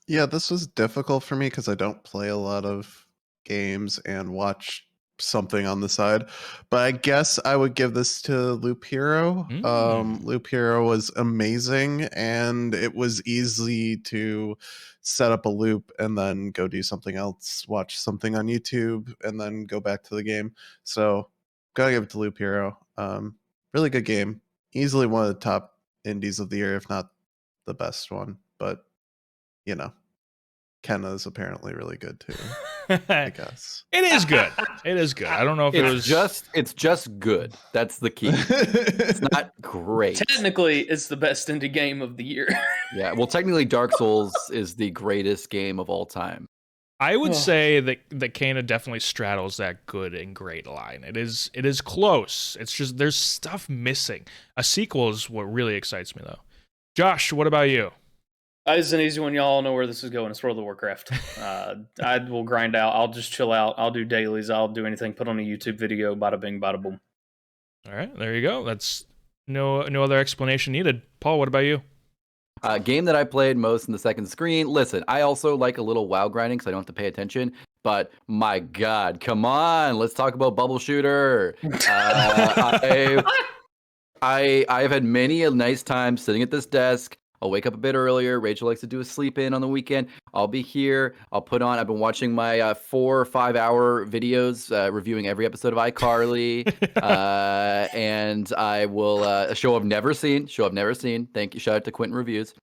Yeah, this was difficult for me because I don't play a lot of games and watch something on the side. But I guess I would give this to Loop Hero. Loop Hero was amazing, and it was easy to set up a loop and then go do something else, watch something on YouTube, and then go back to the game. So gotta give it to Loop Hero. Really good game. Easily one of the top indies of the year, if not the best one. But you know, Kenna is apparently really good too. I guess it is good. It is good. I don't know if it's just good. That's the key. It's not great. Technically, it's the best indie game of the year. Yeah, well, technically, Dark Souls is the greatest game of all time. I would say that Kana definitely straddles that good and great line. It is close. It's just there's stuff missing. A sequel is what really excites me though. Josh, what about you? It's an easy one. Y'all know where this is going. It's World of Warcraft. I will grind out. I'll just chill out. I'll do dailies. I'll do anything. Put on a YouTube video. Bada bing, bada boom. All right, there you go. That's no other explanation needed. Paul, what about you? Game that I played most in the second screen. Listen, I also like a little WoW grinding because I don't have to pay attention. But my God, come on, let's talk about Bubble Shooter. I've had many a nice time sitting at this desk. I'll wake up a bit earlier. Rachel likes to do a sleep in on the weekend. I'll be here. I've been watching my 4 or 5 hour videos reviewing every episode of iCarly. And I will, a show I've never seen. Thank you. Shout out to Quentin Reviews.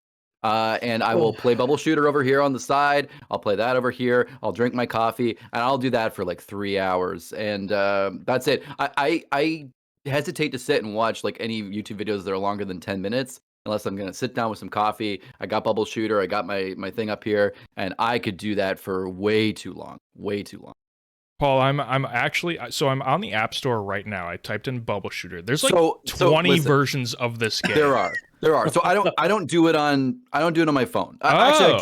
And I will play Bubble Shooter over here on the side. I'll play that over here. I'll drink my coffee and I'll do that for like 3 hours. And that's it. I hesitate to sit and watch like any YouTube videos that are longer than 10 minutes. Unless I'm going to sit down with some coffee. I got Bubble Shooter. I got my thing up here. And I could do that for way too long. Paul, I'm actually, so I'm on the App Store right now. I typed in Bubble Shooter. There's like 20 versions of this game. There are. So I don't do it on my phone. Actually,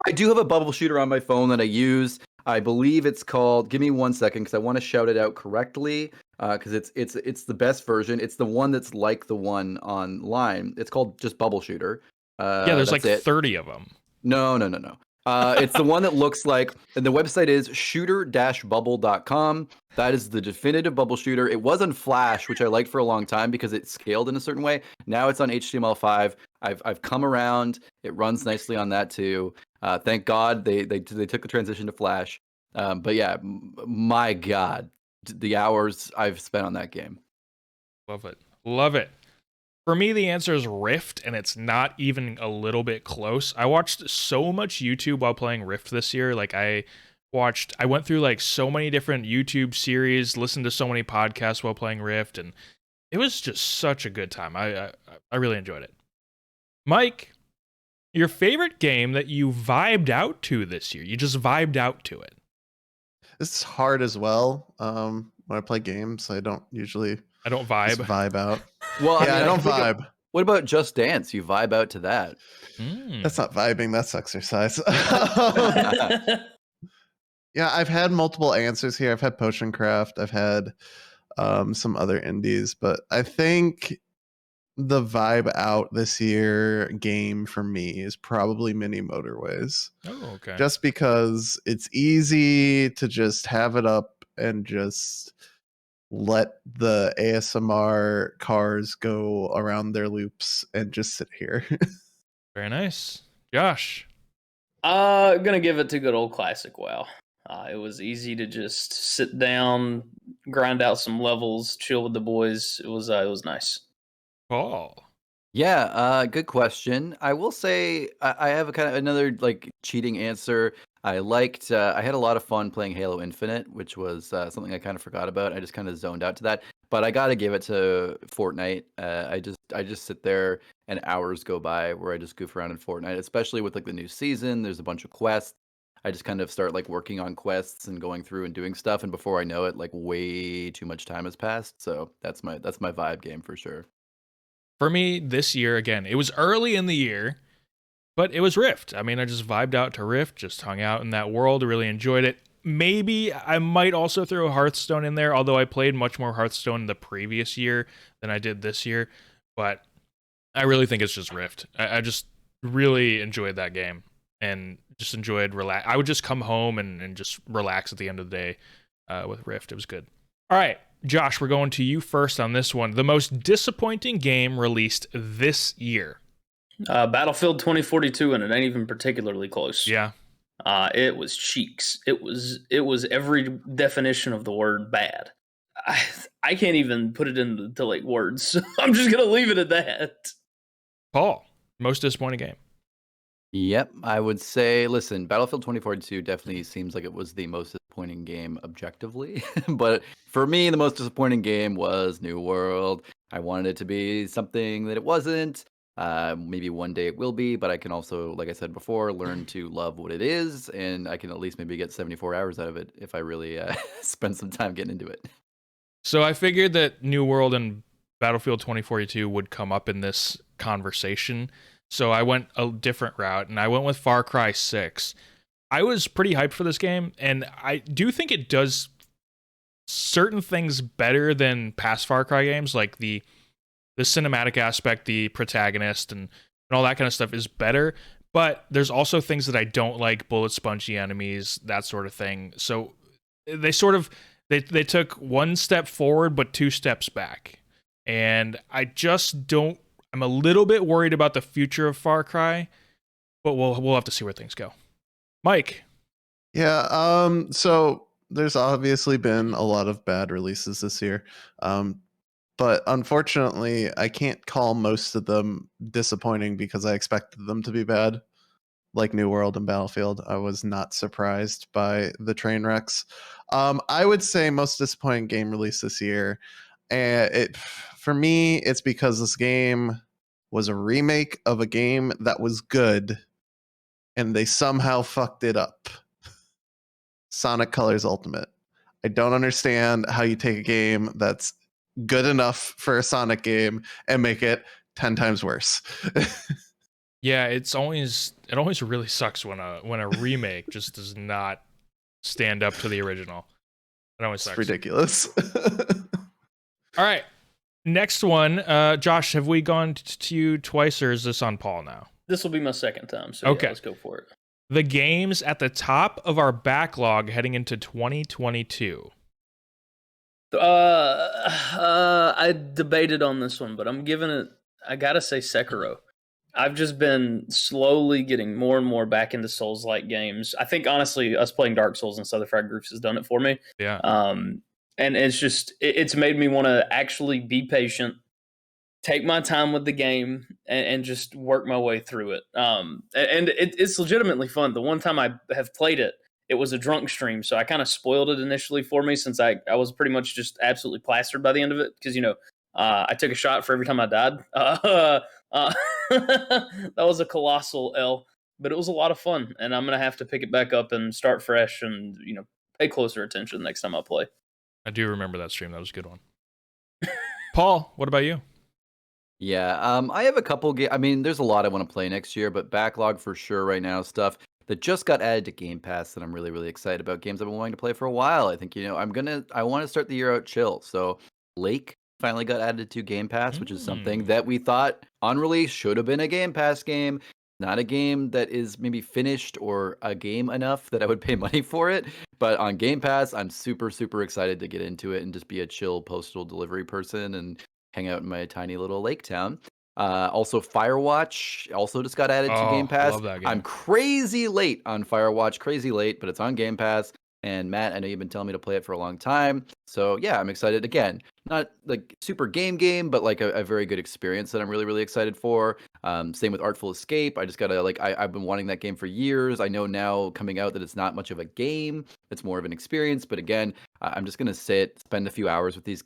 I do have a Bubble Shooter on my phone that I use. I believe it's called, give me 1 second because I want to shout it out correctly. Because it's the best version. It's the one that's like the one online. It's called just Bubble Shooter. Yeah, there's like 30 of them. No. It's the one that looks like, and the website is shooter-bubble.com. That is the definitive Bubble Shooter. It was on Flash, which I liked for a long time because it scaled in a certain way. Now it's on HTML5. I've come around. It runs nicely on that too. Thank God they took the transition to Flash. But yeah, my God. The hours I've spent on that game. Love it. For me, the answer is Rift, and it's not even a little bit close. I watched so much YouTube while playing Rift this year. Like I went through like so many different YouTube series, listened to so many podcasts while playing Rift, and it was just such a good time. I really enjoyed it. Mike, your favorite game that you vibed out to this year? You just vibed out to it. It's hard as well. When I play games, I don't vibe. Vibe out. Well, yeah, I don't vibe. What about Just Dance? You vibe out to that. That's not vibing, that's exercise. Yeah, I've had multiple answers here. I've had Potion Craft, I've had some other indies, but I think the vibe out this year game for me is probably Mini Motorways. Oh, okay. Just because it's easy to just have it up and just let the ASMR cars go around their loops and just sit here. Very nice. Josh. Gonna give it to good old classic WoW. It was easy to just sit down, grind out some levels, chill with the boys. It was nice. Paul. Yeah, good question. I will say I have a kind of another like cheating answer. I had a lot of fun playing Halo Infinite, which was something I kind of forgot about. I just kind of zoned out to that. But I gotta give it to Fortnite. I just sit there and hours go by where I just goof around in Fortnite, especially with like the new season. There's a bunch of quests. I just kind of start like working on quests and going through and doing stuff, and before I know it, like way too much time has passed. So that's my vibe game for sure. For me, this year, again, it was early in the year, but it was Rift. I mean, I just vibed out to Rift, just hung out in that world, really enjoyed it. Maybe I might also throw Hearthstone in there, although I played much more Hearthstone the previous year than I did this year. But I really think it's just Rift. I just really enjoyed that game and just enjoyed relax. I would just come home and just relax at the end of the day with Rift. It was good. All right, Josh, we're going to you first on this one. The most disappointing game released this year. Battlefield 2042, and it ain't even particularly close. Yeah. It was cheeks. It was every definition of the word bad. I can't even put it into like words. So I'm just gonna leave it at that. Paul, most disappointing game. Yep, I would say, listen, Battlefield 2042 definitely seems like it was the most disappointing game objectively. But for me, the most disappointing game was New World. I wanted it to be something that it wasn't. Maybe one day it will be, but I can also, like I said before, learn to love what it is, and I can at least maybe get 74 hours out of it if I really spend some time getting into it. So I figured that New World and Battlefield 2042 would come up in this conversation. So I went a different route, and I went with Far Cry 6. I was pretty hyped for this game, and I do think it does certain things better than past Far Cry games, like the cinematic aspect, the protagonist, and all that kind of stuff is better. But there's also things that I don't like, bullet spongy enemies, that sort of thing. So they sort of they took one step forward but two steps back. And I just don't. I'm a little bit worried about the future of Far Cry, but we'll have to see where things go. Mike. Yeah, so there's obviously been a lot of bad releases this year. But unfortunately, I can't call most of them disappointing because I expected them to be bad. Like New World and Battlefield, I was not surprised by the train wrecks. I would say most disappointing game released this year. And for me, it's because this game was a remake of a game that was good, and they somehow fucked it up. Sonic Colors Ultimate. I don't understand how you take a game that's good enough for a Sonic game and make it 10 times worse. Yeah, it always really sucks when a remake just does not stand up to the original. It always sucks. It's ridiculous. All right. Next one. Josh, have we gone to you twice, or is this on Paul now? This will be my second time, so okay. Yeah, let's go for it. The games at the top of our backlog heading into 2022. I debated on this one, but I'm giving it. I gotta say Sekiro. I've just been slowly getting more and more back into Souls-like games. I think honestly, us playing Dark Souls and Southern Fried Groofs has done it for me. Yeah. And it's just it's made me want to actually be patient, take my time with the game, and just work my way through it. And it's legitimately fun. The one time I have played it, it was a drunk stream, so I kind of spoiled it initially for me since I was pretty much just absolutely plastered by the end of it because I took a shot for every time I died. That was a colossal L, but it was a lot of fun, and I'm gonna have to pick it back up and start fresh, and pay closer attention next time I play. I do remember that stream. That was a good one. Paul, what about you? Yeah, I have a couple I mean, there's a lot I want to play next year, but backlog for sure right now. Stuff that just got added to Game Pass that I'm really, really excited about. Games I've been wanting to play for a while. I think I want to start the year out chill. So Lake finally got added to Game Pass, which is something that we thought on release should have been a Game Pass game. Not a game that is maybe finished or a game enough that I would pay money for it. But on Game Pass, I'm super, super excited to get into it and just be a chill postal delivery person and hang out in my tiny little lake town. Also, Firewatch also just got added to Game Oh, Pass. love that I'm game. crazy late on Firewatch, crazy late, but it's on Game Pass. And Matt, I know you've been telling me to play it for a long time. So yeah, I'm excited. Again, not like super game, but like a very good experience that I'm really, really excited for. Same with Artful Escape. I just gotta I've been wanting that game for years. I know now coming out that it's not much of a game. It's more of an experience. But again, I'm just gonna spend a few hours with these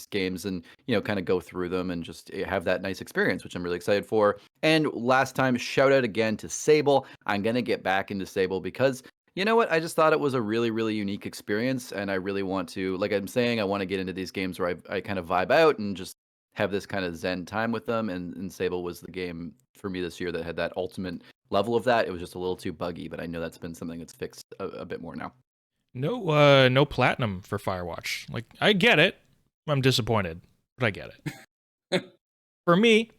games, and kind of go through them and just have that nice experience, which I'm really excited for. And last time, shout out again to Sable. I'm gonna get back into Sable because you know what? I just thought it was a really, really unique experience, and I really want to, like I'm saying, I want to get into these games where I kind of vibe out and just have this kind of zen time with them. And Sable was the game for me this year that had that ultimate level of that. It was just a little too buggy, but I know that's been something that's fixed a bit more now. No platinum for Firewatch. Like, I get it. I'm disappointed, but I get it. For me,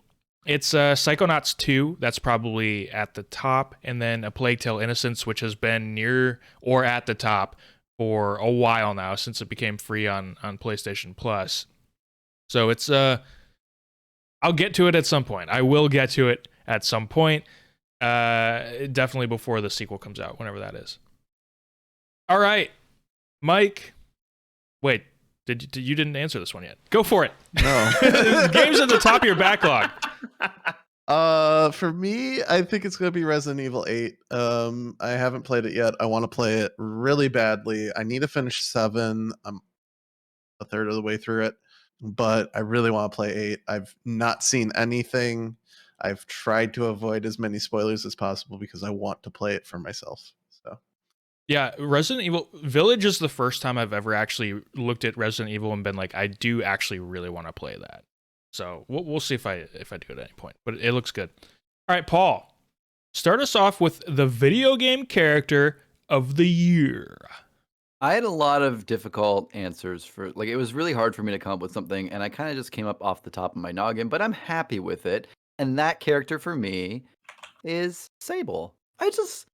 it's Psychonauts 2. That's probably at the top, and then A Plague Tale: Innocence, which has been near or at the top for a while now since it became free on PlayStation Plus. So it's I'll get to it at some point. I will get to it at some point. Definitely before the sequel comes out, whenever that is. All right, Mike. Wait, you didn't answer this one yet? Go for it. No. Games at the top of your backlog. For me, I think it's gonna be Resident Evil 8. I haven't played it yet. I want to play it really badly. I need to finish 7. I'm a third of the way through it, but I really want to play 8. I've not seen anything. I've tried to avoid as many spoilers as possible because I want to play it for myself. So Yeah, Resident Evil Village is the first time I've ever actually looked at Resident Evil and been like, I do actually really want to play that. So we'll see if I do it at any point. But it looks good. All right, Paul, start us off with the video game character of the year. I had a lot of difficult answers for it was really hard for me to come up with something, and I kind of just came up off the top of my noggin, but I'm happy with it. And that character for me is Sable. I just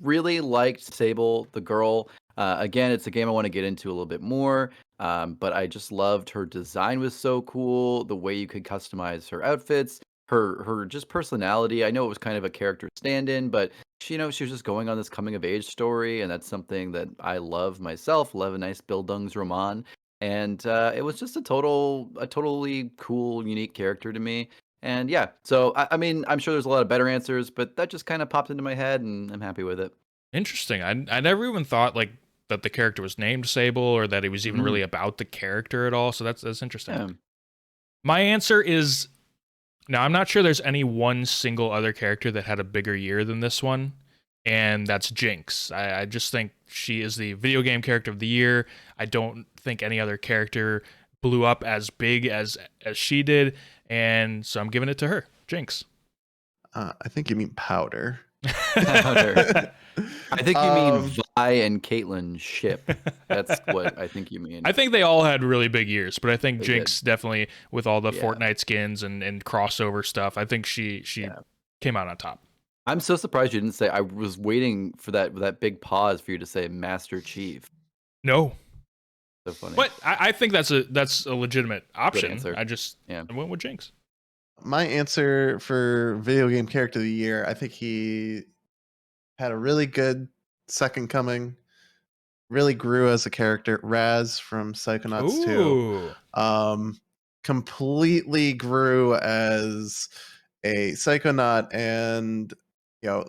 really liked Sable, the girl. Again, it's a game I want to get into a little bit more. But I just loved her design was so cool. The way you could customize her outfits, her just personality. I know it was kind of a character stand-in, but she was just going on this coming of age story, and that's something that I love myself. Love a nice Bildungsroman. And it was just a totally cool, unique character to me. And yeah, so I mean, I'm sure there's a lot of better answers, but that just kind of popped into my head, and I'm happy with it. Interesting. I never even thought like that the character was named Sable or that it was even really about the character at all. So that's interesting. Yeah. My answer is now I'm not sure there's any one single other character that had a bigger year than this one, and that's Jinx. I just think she is the video game character of the year. I don't think any other character blew up as big as she did, and so I'm giving it to her. Jinx. I think you mean Powder. Powder. I think you mean Vi and Caitlyn ship. That's what I think you mean. I think they all had really big years, but I think They Jinx definitely, with all the Yeah. Fortnite skins and crossover stuff, I think she came out on top. I'm so surprised you didn't say. I was waiting for that big pause for you to say Master Chief. No, So funny. but I think that's a legitimate option. answer. I went with Jinx. My answer for video game character of the year, I think he had a really good second coming. Really grew as a character. Raz from Psychonauts 2. Ooh. Completely grew as a psychonaut, and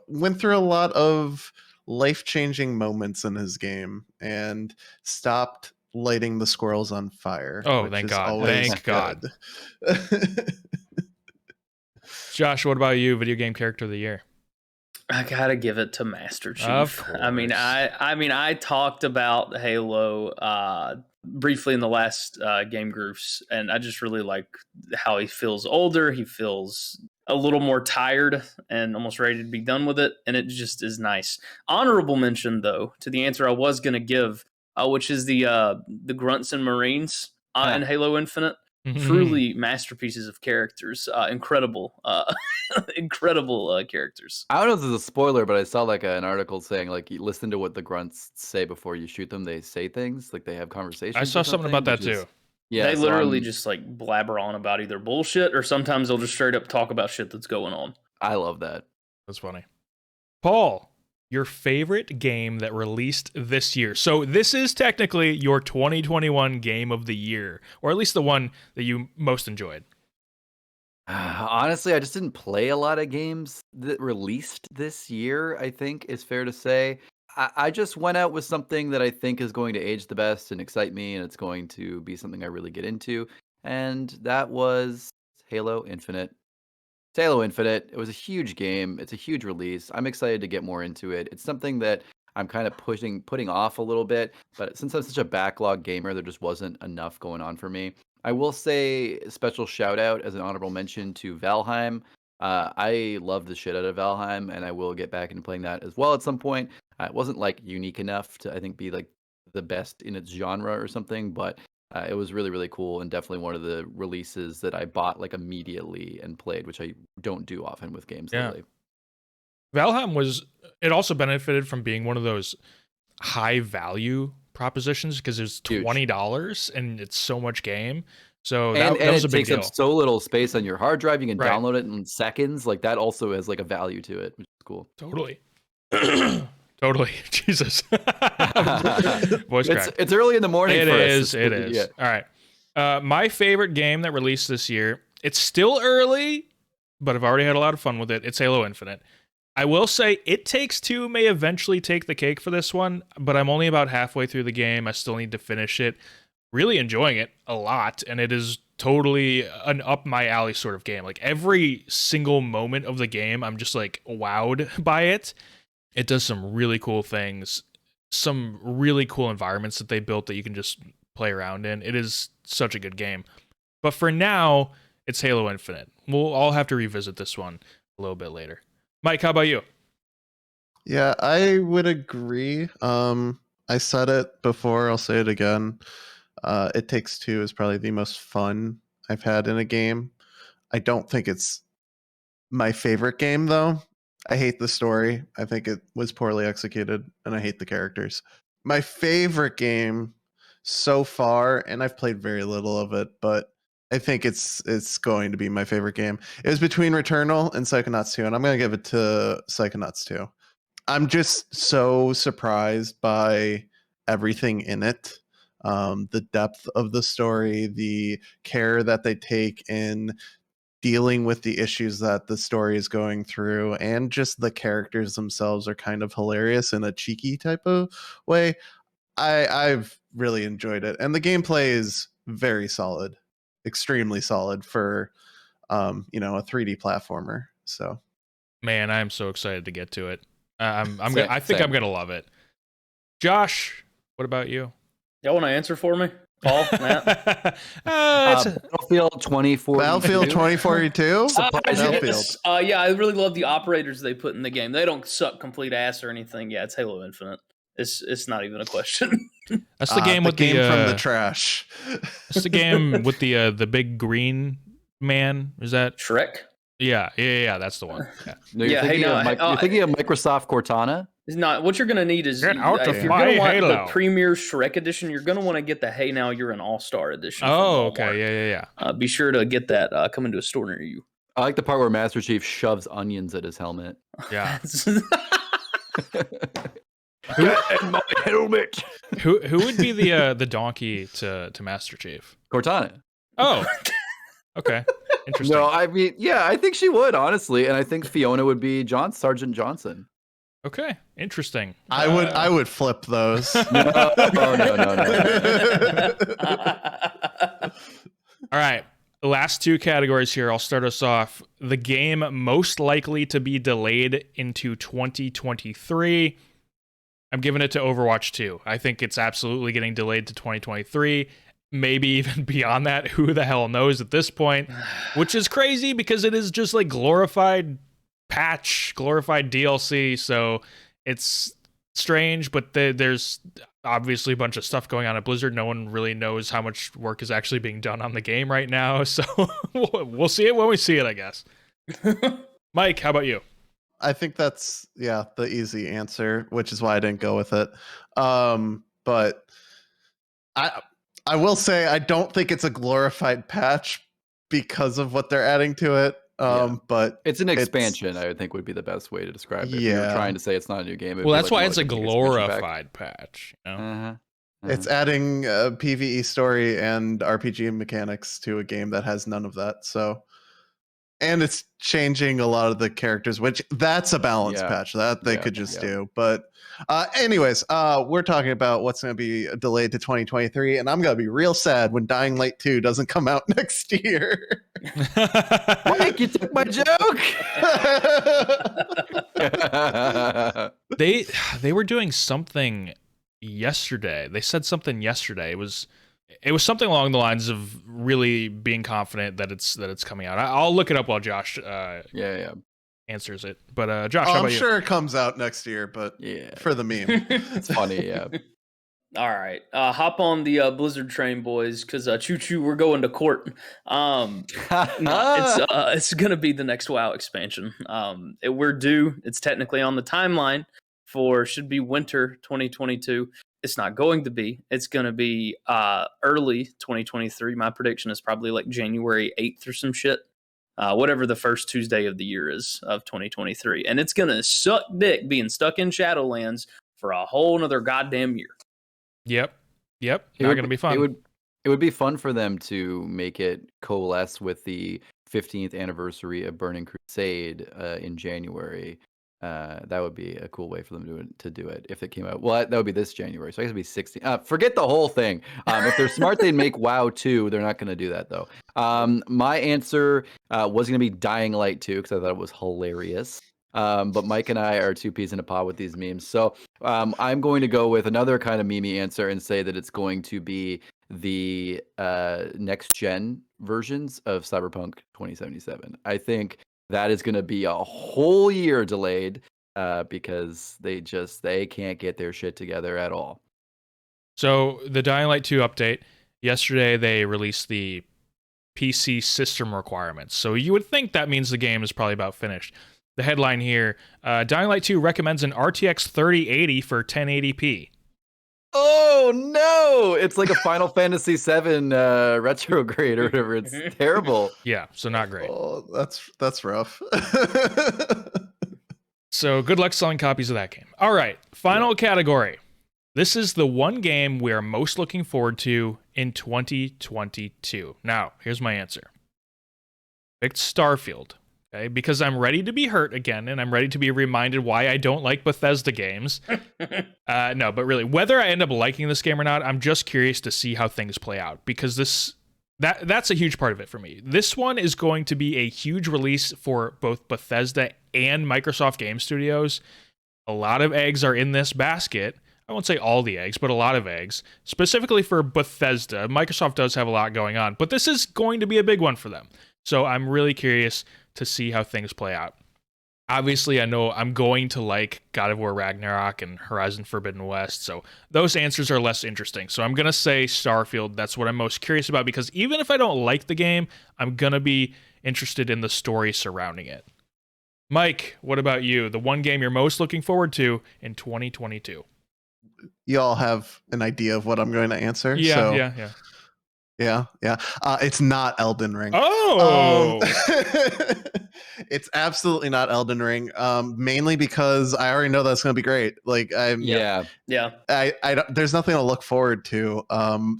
went through a lot of life-changing moments in his game and stopped lighting the squirrels on fire. Oh, which thank is God. always Thank God. good. Josh, what about you? Video game character of the year? I gotta give it to Master Chief. Of I mean, course. I talked about Halo briefly in the last Game Groofs, and I just really like how he feels older. He feels a little more tired and almost ready to be done with it, and it just is nice. Honorable mention, though, to the answer I was going to give, which is the Grunts and Marines in Halo Infinite. Truly masterpieces of characters. Incredible, incredible characters. I don't know if this is a spoiler, but I saw like an article saying like you listen to what the grunts say before you shoot them. They say things like they have conversations. I saw something about that too. Yeah, they literally just like blabber on about either bullshit or sometimes they'll just straight up talk about shit that's going on. I love that. That's funny. Paul, your favorite game that released this year. So this is technically your 2021 game of the year, or at least the one that you most enjoyed. Honestly, I just didn't play a lot of games that released this year, I think is fair to say. I just went out with something that I think is going to age the best and excite me, and it's going to be something I really get into. And that was Halo Infinite. It's Halo Infinite. It was a huge game. It's a huge release. I'm excited to get more into it. It's something that I'm kind of putting off a little bit, but since I'm such a backlog gamer, there just wasn't enough going on for me. I will say a special shout out as an honorable mention to Valheim. I love the shit out of Valheim, and I will get back into playing that as well at some point. It wasn't like unique enough to, I think, be like the best in its genre or something, but it was really, really cool and definitely one of the releases that I bought like immediately and played, which I don't do often with games lately. Valheim it also benefited from being one of those high value propositions because it's $20 and it's so much game. So that was a big deal. It takes up so little space on your hard drive. You can download it in seconds. Like that also has like a value to it, which is cool. Totally. Totally. Jesus. Voice crack. It's early in the morning. It is. Yeah. All right. My favorite game that released this year. It's still early, but I've already had a lot of fun with it. It's Halo Infinite. I will say It Takes Two may eventually take the cake for this one, but I'm only about halfway through the game. I still need to finish it. Really enjoying it a lot, and it is totally an up my alley sort of game. Like every single moment of the game, I'm just like wowed by it. It does some really cool things, some really cool environments that they built that you can just play around in. It is such a good game. But for now, it's Halo Infinite. We'll all have to revisit this one a little bit later. Mike, how about you? Yeah, I would agree. I said it before, I'll say it again. It Takes Two is probably the most fun I've had in a game. I don't think it's my favorite game, though. I hate the story. I think it was poorly executed, and I hate the characters. My favorite game so far, and I've played very little of it, but I think it's going to be my favorite game. It was between Returnal and Psychonauts 2, and I'm going to give it to Psychonauts 2. I'm just so surprised by everything in it. The depth of the story, the care that they take in dealing with the issues that the story is going through, and just the characters themselves are kind of hilarious in a cheeky type of way. I've really enjoyed it, and the gameplay is very solid, extremely solid for a 3D platformer. So, man, I am so excited to get to it. I think I'm gonna love it. Josh, what about you? Y'all want to answer for me? Paul, Matt? Battlefield 2042. Battlefield 2042? Battlefield. Yeah, I really love the operators they put in the game. They don't suck complete ass or anything. Yeah, it's Halo Infinite. It's not even a question. That's the game with the game from the trash. That's the game with the big green man. Is that Shrek? Yeah, that's the one. Yeah. No, you're thinking of Microsoft Cortana? It's not. What you're going to need is, if you're going to want the Premier Shrek Edition, you're going to want to get the Hey Now You're an All-Star Edition. Oh, okay. Yeah. Be sure to get that coming to a store near you. I like the part where Master Chief shoves onions at his helmet. Yeah. And my helmet. Who would be the donkey to Master Chief? Cortana. Oh. Okay. Interesting. No, I mean, yeah, I think she would, honestly, and I think Fiona would be Sergeant Johnson. Okay, interesting. I would flip those. No. All right, the last two categories here. I'll start us off. The game most likely to be delayed into 2023. I'm giving it to Overwatch 2. I think it's absolutely getting delayed to 2023. Maybe even beyond that. Who the hell knows at this point? Which is crazy because it is just like glorified patch, glorified DLC. So it's strange, but there's obviously a bunch of stuff going on at Blizzard. No one really knows how much work is actually being done on the game right now. So we'll see it when we see it, I guess. Mike, how about you? I think that's the easy answer, which is why I didn't go with it. But I will say I don't think it's a glorified patch because of what they're adding to it. But it's an expansion, I would think would be the best way to describe it. If you're trying to say it's not a new game. Well, that's why it's a glorified patch. You know? It's adding a PvE story and RPG mechanics to a game that has none of that. So. And it's changing a lot of the characters, which that's a balance patch that they could just do. But anyways, we're talking about what's going to be delayed to 2023. And I'm going to be real sad when Dying Light 2 doesn't come out next year. Mike, you took my joke. They were doing something yesterday. They said something yesterday. It was something along the lines of really being confident that it's coming out. I'll look it up while Josh answers it. But Josh, how about you? I'm sure it comes out next year, but for the meme. It's funny, yeah. All right. Hop on the Blizzard train, boys, because choo-choo, we're going to court. It's going to be the next WoW expansion. We're due. It's technically on the timeline should be winter 2022. It's not going to be. It's going to be early 2023. My prediction is probably like January 8th or some shit. Whatever the first Tuesday of the year is of 2023. And it's going to suck dick being stuck in Shadowlands for a whole nother goddamn year. Yep. Not going to be fun. It would be fun for them to make it coalesce with the 15th anniversary of Burning Crusade in January. That would be a cool way for them to do it if it came out. Well, that would be this January, so I guess it'd be 16. Forget the whole thing. If they're smart, they'd make WoW 2. They're not going to do that though. My answer was going to be Dying Light 2 because I thought it was hilarious. But Mike and I are two peas in a pod with these memes, so I'm going to go with another kind of meme answer and say that it's going to be the next gen versions of Cyberpunk 2077. I think that is going to be a whole year delayed because they can't get their shit together at all. So the Dying Light 2 update, yesterday they released the PC system requirements. So you would think that means the game is probably about finished. The headline here, Dying Light 2 recommends an RTX 3080 for 1080p. Oh no! It's like a Final Fantasy VII retrograde or whatever. It's terrible. Yeah, so not great. Oh, that's rough. So good luck selling copies of that game. All right, final category. This is the one game we are most looking forward to in 2022. Now, here's my answer. Picked Starfield. Okay, because I'm ready to be hurt again, and I'm ready to be reminded why I don't like Bethesda games. No, but really, whether I end up liking this game or not, I'm just curious to see how things play out, because that's a huge part of it for me. This one is going to be a huge release for both Bethesda and Microsoft Game Studios. A lot of eggs are in this basket. I won't say all the eggs, but a lot of eggs. Specifically for Bethesda, Microsoft does have a lot going on, but this is going to be a big one for them. So I'm really curious to see how things play out. Obviously, I know I'm going to like God of War Ragnarok and Horizon Forbidden West, so those answers are less interesting. So I'm going to say Starfield. That's what I'm most curious about, because even if I don't like the game, I'm going to be interested in the story surrounding it. Mike, what about you? The one game you're most looking forward to in 2022? You all have an idea of what I'm going to answer? Yeah. It's not Elden Ring. Oh! It's absolutely not Elden Ring. Mainly because I already know that's going to be great. Like, I there's nothing to look forward to.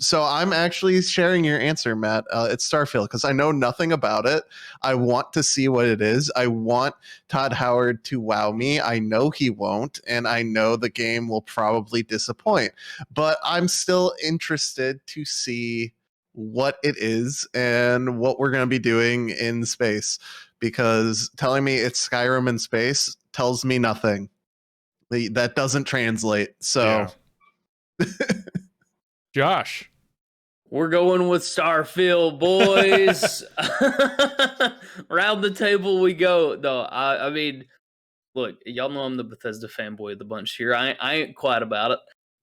So I'm actually sharing your answer, Matt. It's Starfield, because I know nothing about it. I want to see what it is. I want Todd Howard to wow me. I know he won't, and I know the game will probably disappoint. But I'm still interested to see what it is and what we're going to be doing in space, because telling me it's Skyrim in space tells me nothing. That doesn't translate. So, Josh. We're going with Starfield, boys. Round the table we go. No, I mean, look, y'all know I'm the Bethesda fanboy of the bunch here. I ain't quiet about it.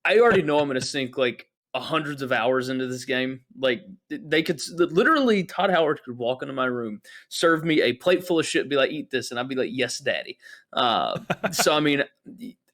I already know I'm going to sink like hundreds of hours into this game. Like they could literally, Todd Howard could walk into my room, serve me a plate full of shit, and be like, "Eat this," and I'd be like, "Yes, Daddy." So I mean,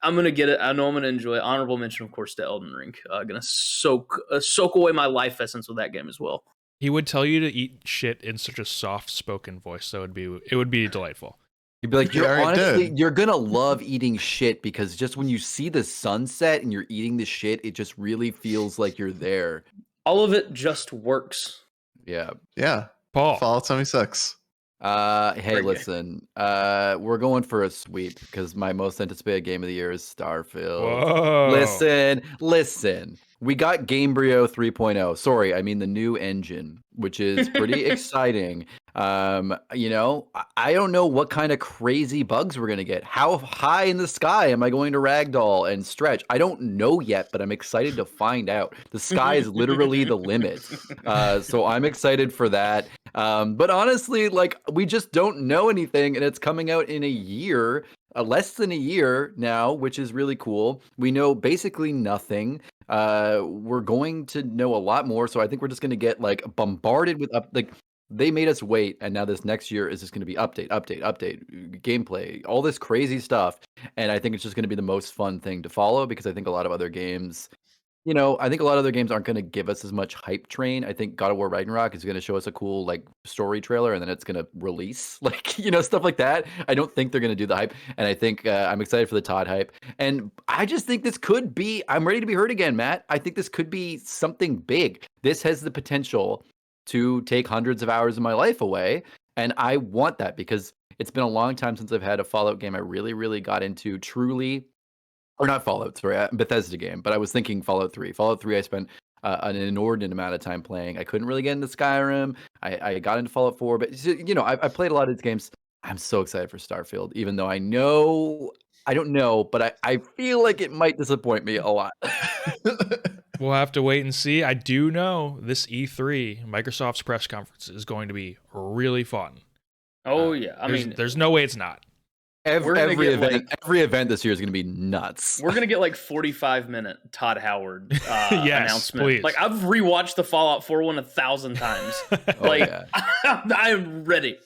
I'm gonna get it. I know I'm gonna enjoy it. Honorable mention, of course, to Elden Ring. Gonna soak away my life essence with that game as well. He would tell you to eat shit in such a soft-spoken voice, so it would be delightful. You'd be like, you're gonna love eating shit because just when you see the sunset and you're eating the shit, it just really feels like you're there. All of it just works. Yeah. Paul. Fallout 76. Hey, listen. We're going for a sweep because my most anticipated game of the year is Starfield. Whoa. Listen. We got Gamebryo 3.0. Sorry, I mean the new engine, which is pretty exciting. You know, I don't know what kind of crazy bugs we're gonna get. How high in the sky am I going to ragdoll and stretch? I don't know yet, but I'm excited to find out. The sky is literally the limit. So I'm excited for that. But honestly, like we just don't know anything, and it's coming out in a year. Less than a year now, which is really cool. We know basically nothing. We're going to know a lot more, so I think we're just going to get like bombarded with they made us wait, and now this next year is just going to be update, gameplay, all this crazy stuff, and I think it's just going to be the most fun thing to follow because I think a lot of other games, aren't going to give us as much hype train. I think God of War Ragnarok is going to show us a cool like story trailer, and then it's going to release stuff like that. I don't think they're going to do the hype, and I think I'm excited for the Todd hype, and I just think this could be. I'm ready to be heard again, Matt. I think this could be something big. This has the potential to take hundreds of hours of my life away, and I want that because it's been a long time since I've had a Fallout game I really, really got into truly. Or not Fallout, sorry, Bethesda game, but I was thinking Fallout 3. Fallout 3 I spent an inordinate amount of time playing. I couldn't really get into Skyrim. I got into Fallout 4, but I played a lot of these games. I'm so excited for Starfield, even though I don't know, but I feel like it might disappoint me a lot. We'll have to wait and see. I do know this E3, Microsoft's press conference, is going to be really fun. Oh, yeah. I mean, there's no way it's not. Every event this year is going to be nuts. We're going to get like 45-minute Todd Howard announcement. Please. Like I've rewatched the Fallout 4 one 1,000 times. I'm ready.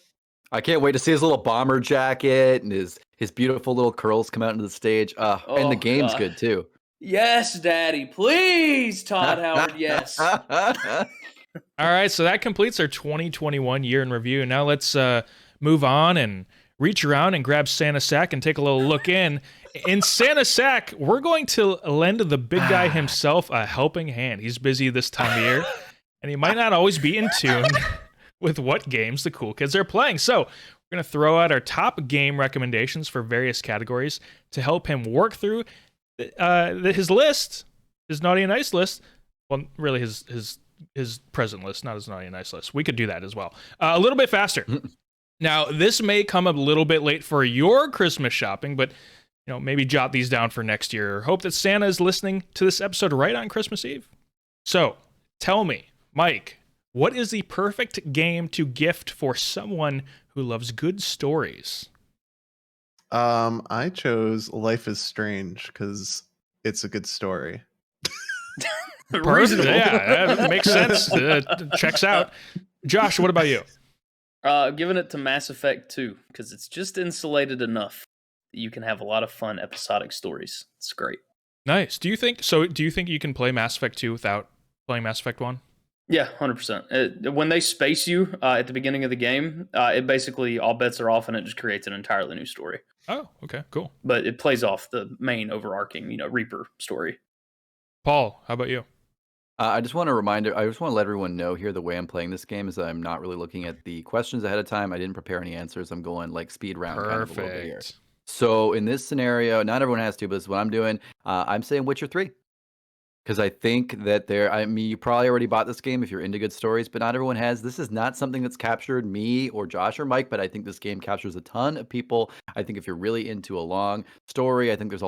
I can't wait to see his little bomber jacket and his beautiful little curls come out into the stage. And the game's good too. Yes, Daddy. Please, Todd Howard. Yes. All right, so that completes our 2021 year in review. Now let's move on and reach around and grab Santa Sack and take a little look in. In Santa Sack, we're going to lend the big guy himself a helping hand. He's busy this time of year, and he might not always be in tune with what games the cool kids are playing. So we're going to throw out our top game recommendations for various categories to help him work through his list, his naughty and nice list. Well, really his present list, not his naughty and nice list. We could do that as well. A little bit faster. Now, this may come a little bit late for your Christmas shopping, but maybe jot these down for next year. Hope that Santa is listening to this episode right on Christmas Eve. So, tell me, Mike, what is the perfect game to gift for someone who loves good stories? I chose Life is Strange because it's a good story. Reasonable. Yeah, that makes sense. Checks out. Josh, what about you? Giving it to Mass Effect 2 because it's just insulated enough that you can have a lot of fun episodic stories. It's great. Nice. Do you think you can play Mass Effect 2 without playing Mass Effect 1? Yeah, 100%. When they space you at the beginning of the game, it basically all bets are off and it just creates an entirely new story. Oh, okay, cool. But it plays off the main overarching, Reaper story. Paul, how about you? I just want to let everyone know here the way I'm playing this game is that I'm not really looking at the questions ahead of time. I didn't prepare any answers. I'm going like speed round kind of a little bit here. So in this scenario, not everyone has to, but this is what I'm doing. I'm saying Witcher 3 because I think that I mean, you probably already bought this game if you're into good stories, but not everyone has. This is not something that's captured me or Josh or Mike, but I think this game captures a ton of people. I think if you're really into a long story, I think there's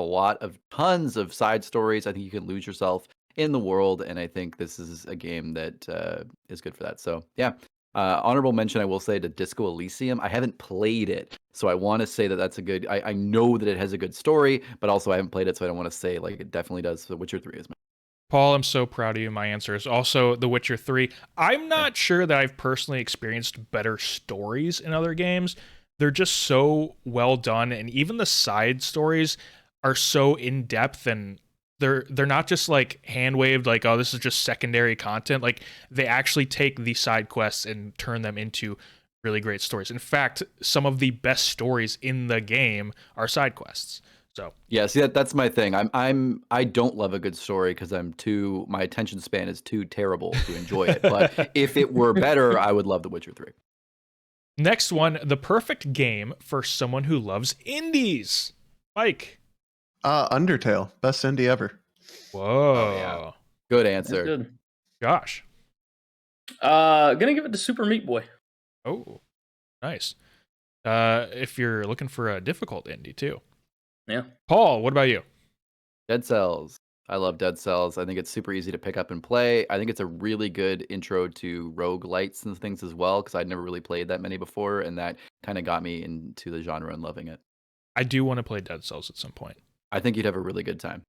tons of side stories. I think you can lose yourself in the world, and I think this is a game that is good for that. So yeah. Honorable mention, I will say, to Disco Elysium. I haven't played it, so I want to say that that's a good. I know that it has a good story, but also I haven't played it, so I don't want to say like it definitely does. So Witcher 3 is my. Paul, I'm so proud of you. My answer is also The Witcher 3. I'm not sure that I've personally experienced better stories in other games. They're just so well done, and even the side stories are so in depth, and they're not just like hand waved like, oh, this is just secondary content. Like, they actually take the side quests and turn them into really great stories. In fact, some of the best stories in the game are side quests. So yeah, see, that's my thing. I don't love a good story because my attention span is too terrible to enjoy it. But if it were better, I would love The Witcher 3. Next one, the perfect game for someone who loves indies. Mike. Undertale, best indie ever. Whoa. Oh, yeah. Good That's answer. good. Josh. Gonna give it to Super Meat Boy. Oh, nice. If you're looking for a difficult indie too. Yeah. Paul, what about you? Dead Cells. I love Dead Cells. I think it's super easy to pick up and play. I think it's a really good intro to roguelites and things as well, because I'd never really played that many before, and that kind of got me into the genre and loving it. I do want to play Dead Cells at some point. I think you'd have a really good time.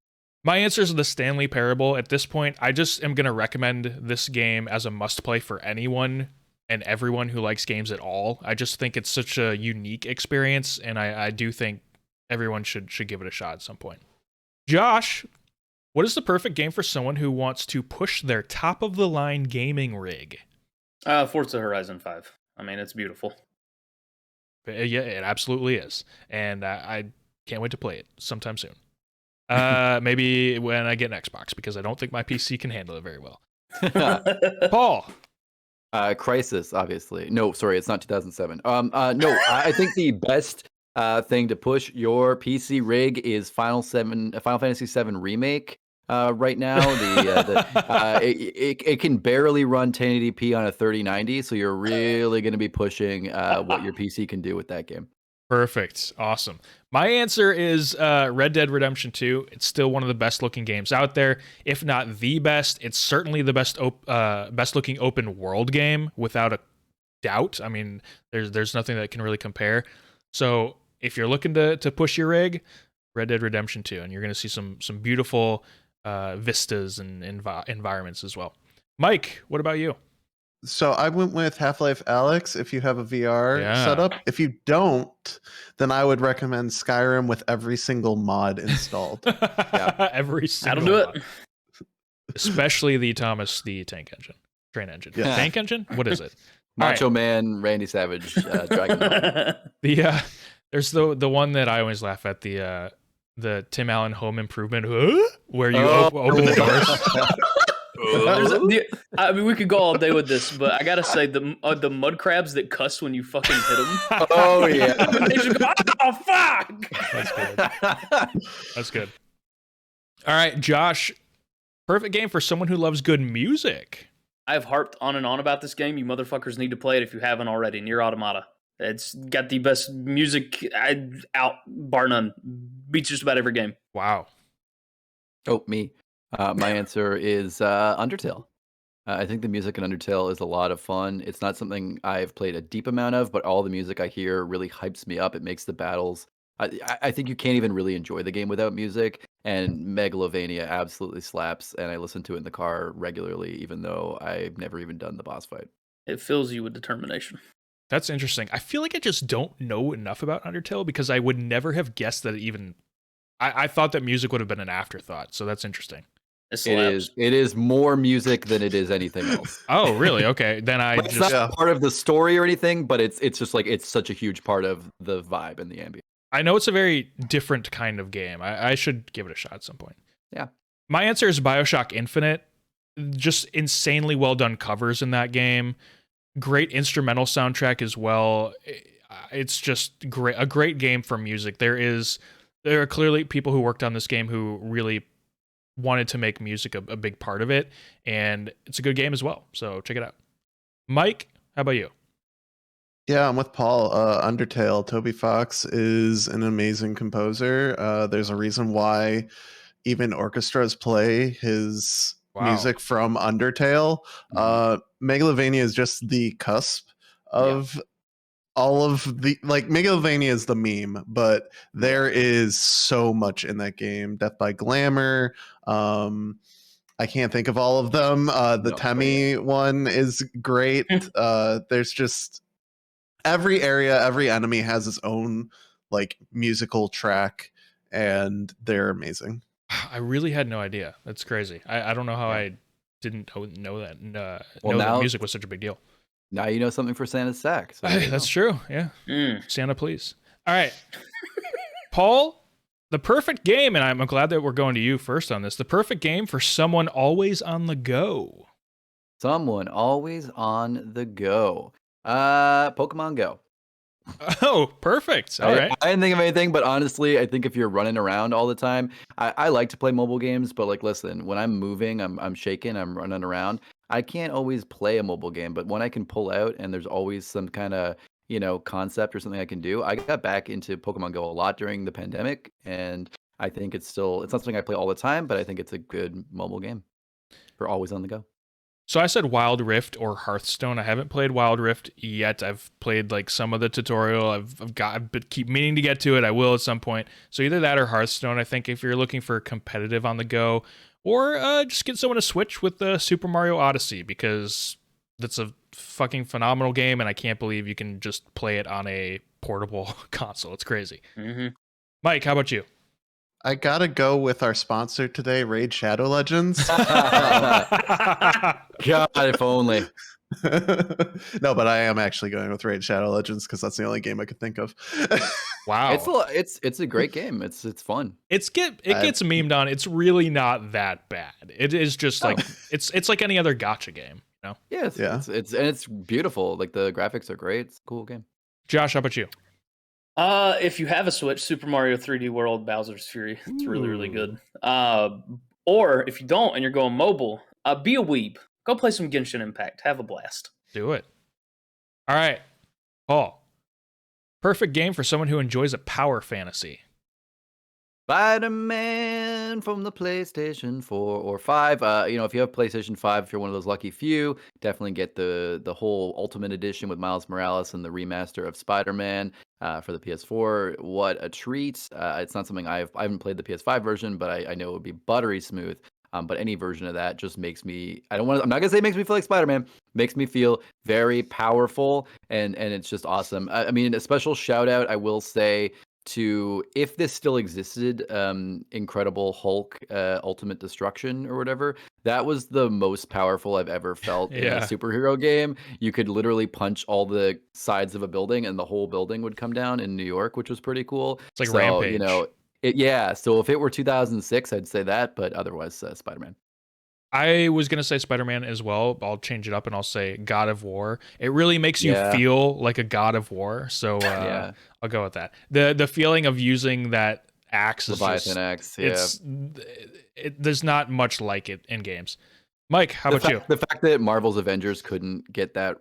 My answer is the Stanley Parable. At this point, I just am going to recommend this game as a must-play for anyone and everyone who likes games at all. I just think it's such a unique experience, and I do think everyone should give it a shot at some point. Josh, what is the perfect game for someone who wants to push their top-of-the-line gaming rig? Forza Horizon 5. I mean, it's beautiful. Yeah, it absolutely is. And I can't wait to play it sometime soon. Maybe when I get an Xbox, because I don't think my PC can handle it very well. Paul. Crisis, obviously. No, sorry, it's not 2007. No, I think the best thing to push your PC rig is Final Fantasy VII Remake. Right now, it can barely run 1080p on a 3090, so you're really going to be pushing what your PC can do with that game. Perfect. Awesome. My answer is Red Dead Redemption 2. It's still one of the best looking games out there. If not the best, it's certainly the best looking open world game, without a doubt. I mean, there's nothing that can really compare. So if you're looking to push your rig, Red Dead Redemption 2, and you're going to see some beautiful vistas and environments as well. Mike, what about you? So I went with Half-Life Alyx if you have a VR setup. If you don't, then I would recommend Skyrim with every single mod installed. Yeah. Every single That'll do mod. it. Especially the Thomas the Tank Engine. Train engine. Yeah. Tank engine? What is it? Macho Man, Randy Savage, Dragon Ball. There's the one that I always laugh at, the Tim Allen Home Improvement, where you open the doors. I mean, we could go all day with this, but I gotta say the mud crabs that cuss when you fucking hit them. Oh yeah, they just go, oh fuck. That's good. That's good. All right, Josh. Perfect game for someone who loves good music. I've harped on and on about this game. You motherfuckers need to play it if you haven't already. Nier Automata. It's got the best music out, bar none. Beats just about every game. Wow. Oh, me. My answer is Undertale. I think the music in Undertale is a lot of fun. It's not something I've played a deep amount of, but all the music I hear really hypes me up. It makes the battles. I think you can't even really enjoy the game without music. And Megalovania absolutely slaps, and I listen to it in the car regularly, even though I've never even done the boss fight. It fills you with determination. That's interesting. I feel like I just don't know enough about Undertale, because I would never have guessed that it even... I thought that music would have been an afterthought, so that's interesting. It is more music than it is anything else. Oh, really? Okay. Then it's not part of the story or anything, but it's just like it's such a huge part of the vibe and the ambience. I know it's a very different kind of game. I should give it a shot at some point. Yeah. My answer is BioShock Infinite. Just insanely well done covers in that game. Great instrumental soundtrack as well. It's just great. A great game for music. There are clearly people who worked on this game who really wanted to make music a big part of it, and it's a good game as well. So check it out. Mike, how about you? Yeah, I'm with Paul. Undertale. Toby Fox is an amazing composer. There's a reason why even orchestras play his music from Undertale. Megalovania is just the cusp of all of the, like, Megalovania is the meme, but there is so much in that game. Death by Glamour. I can't think of all of them. The Temmie one is great. There's just every area, every enemy has its own like musical track, and they're amazing. I really had no idea. That's crazy. I don't know how I didn't know that. Know that music was such a big deal. Now you know something for Santa's sack. So that's true. Yeah. Santa, please. All right. Paul, the perfect game, and I'm glad that we're going to you first on this. The perfect game for someone always on the go. Someone always on the go. Pokemon Go. Oh, perfect. All right. I didn't think of anything, but honestly, I think if you're running around all the time, I like to play mobile games, but like, listen, when I'm moving, I'm shaking, I'm running around. I can't always play a mobile game, but when I can pull out and there's always some kind of, concept or something I can do. I got back into Pokemon Go a lot during the pandemic, and I think it's not something I play all the time, but I think it's a good mobile game for always on the go. So I said Wild Rift or Hearthstone. I haven't played Wild Rift yet. I've played like some of the tutorial. I've keep meaning to get to it. I will at some point. So either that or Hearthstone. I think if you're looking for competitive on the go, or just get someone to Switch with the Super Mario Odyssey, because that's a fucking phenomenal game, and I can't believe you can just play it on a portable console. It's crazy. Mike, how about you? I gotta go with our sponsor today, Raid Shadow Legends. God, if only. No, but I am actually going with Raid Shadow Legends because that's the only game I could think of. Wow, it's a great game. It's fun. It gets memed on. It's really not that bad. It is just like it's like any other gacha game. Yeah, it's beautiful. Like the graphics are great. It's a cool game. Josh, how about you? If you have a Switch, Super Mario 3D World Bowser's Fury. It's really, really good. Or if you don't and you're going mobile, be a weeb. Go play some Genshin Impact. Have a blast. Do it. All right. Paul, perfect game for someone who enjoys a power fantasy. Spider-Man from the PlayStation 4 or 5. If you have PlayStation 5, if you're one of those lucky few, definitely get the whole Ultimate Edition with Miles Morales and the remaster of Spider-Man for the PS4. What a treat. It's not something I haven't played the PS5 version, but I know it would be buttery smooth. But any version of that just makes me, I'm not going to say it makes me feel like Spider-Man, makes me feel very powerful, and it's just awesome. I mean, a special shout out, I will say, to, if this still existed, Incredible Hulk Ultimate Destruction or whatever, that was the most powerful I've ever felt in a superhero game. You could literally punch all the sides of a building and the whole building would come down in New York, which was pretty cool. It's like Rampage. So if it were 2006, I'd say that, but otherwise Spider-Man. I was going to say Spider-Man as well. I'll change it up and I'll say God of War. It really makes you feel like a God of War. So I'll go with that. The feeling of using that axe, Leviathan axe, there's not much like it in games. Mike, how about you? The fact that Marvel's Avengers couldn't get that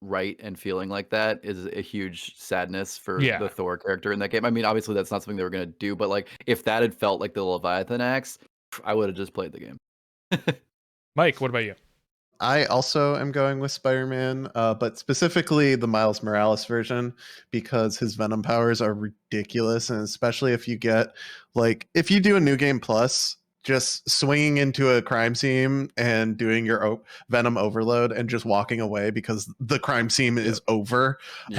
right and feeling like that is a huge sadness for the Thor character in that game. I mean, obviously that's not something they were going to do, but if that had felt like the Leviathan axe, I would have just played the game. Mike, what about you? I also am going with Spider-Man, but specifically the Miles Morales version, because his Venom powers are ridiculous, and especially if you get, if you do a New Game Plus, just swinging into a crime scene and doing your Venom overload and just walking away because the crime scene is over. You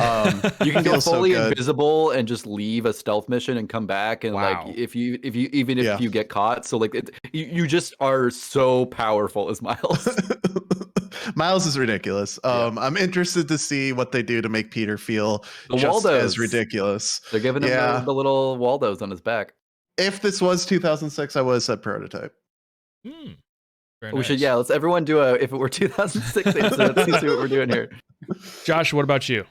can go fully invisible and just leave a stealth mission and come back, and if you get caught, so you just are so powerful as Miles. Miles is ridiculous. I'm interested to see what they do to make Peter feel just as ridiculous. They're giving him the little Waldos on his back. If this was 2006, I would have said prototype. We nice. Should, let's everyone do if it were 2006 answer. Let's see what we're doing here. Josh, what about you?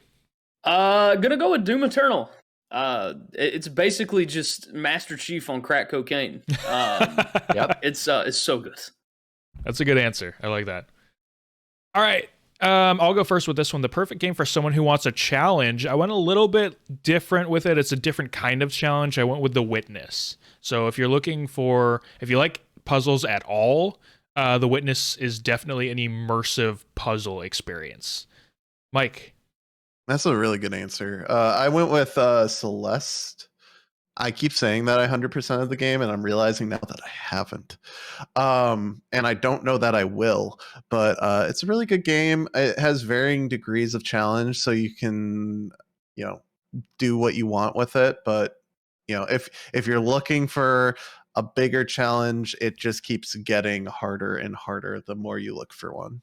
Gonna go with Doom Eternal. It's basically just Master Chief on crack cocaine. Yep. It's so good. That's a good answer. I like that. All right. I'll go first with this one. The perfect game for someone who wants a challenge. I went a little bit different with it. It's a different kind of challenge. I went with The Witness. So if you like puzzles at all, The Witness is definitely an immersive puzzle experience. Mike. That's a really good answer. I went with Celeste. I keep saying that I 100% of the game, and I'm realizing now that I haven't. And I don't know that I will, but it's a really good game. It has varying degrees of challenge, so you can, do what you want with it. But if you're looking for a bigger challenge, it just keeps getting harder and harder the more you look for one.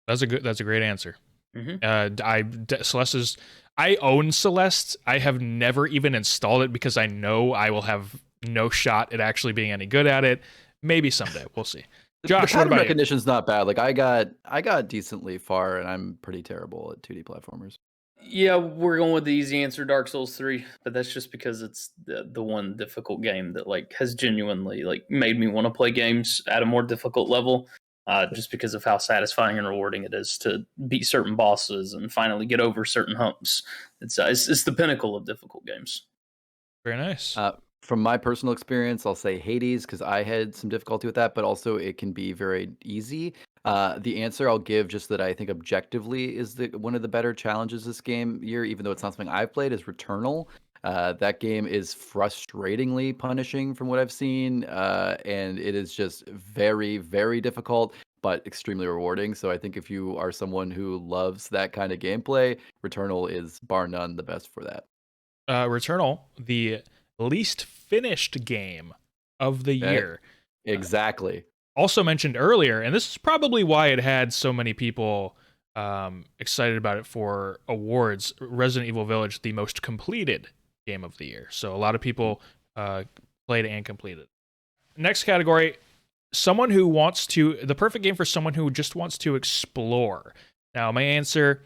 That's a great answer. Mm-hmm. Celeste I own Celeste. I have never even installed it because I know I will have no shot at actually being any good at it. Maybe someday. We'll see. Josh, the what pattern about you? recognition's not bad. Like I got decently far, and I'm pretty terrible at 2D platformers. Yeah, we're going with the easy answer, Dark Souls 3, but that's just because it's the one difficult game that like has genuinely like made me want to play games at a more difficult level. Just because of how satisfying and rewarding it is to beat certain bosses and finally get over certain humps. It's the pinnacle of difficult games. Very nice. From my personal experience, I'll say Hades because I had some difficulty with that, but also it can be very easy. The answer I'll give, just that I think objectively is one of the better challenges this game year, even though it's not something I've played, is Returnal. That game is frustratingly punishing from what I've seen, and it is just very, very difficult, but extremely rewarding. So I think if you are someone who loves that kind of gameplay, Returnal is bar none the best for that. Returnal, the least finished game of the year. Exactly. Also mentioned earlier, and this is probably why it had so many people excited about it for awards, Resident Evil Village, the most completed game of the year. So a lot of people played and completed. Next category, the perfect game for someone who just wants to explore. Now, my answer,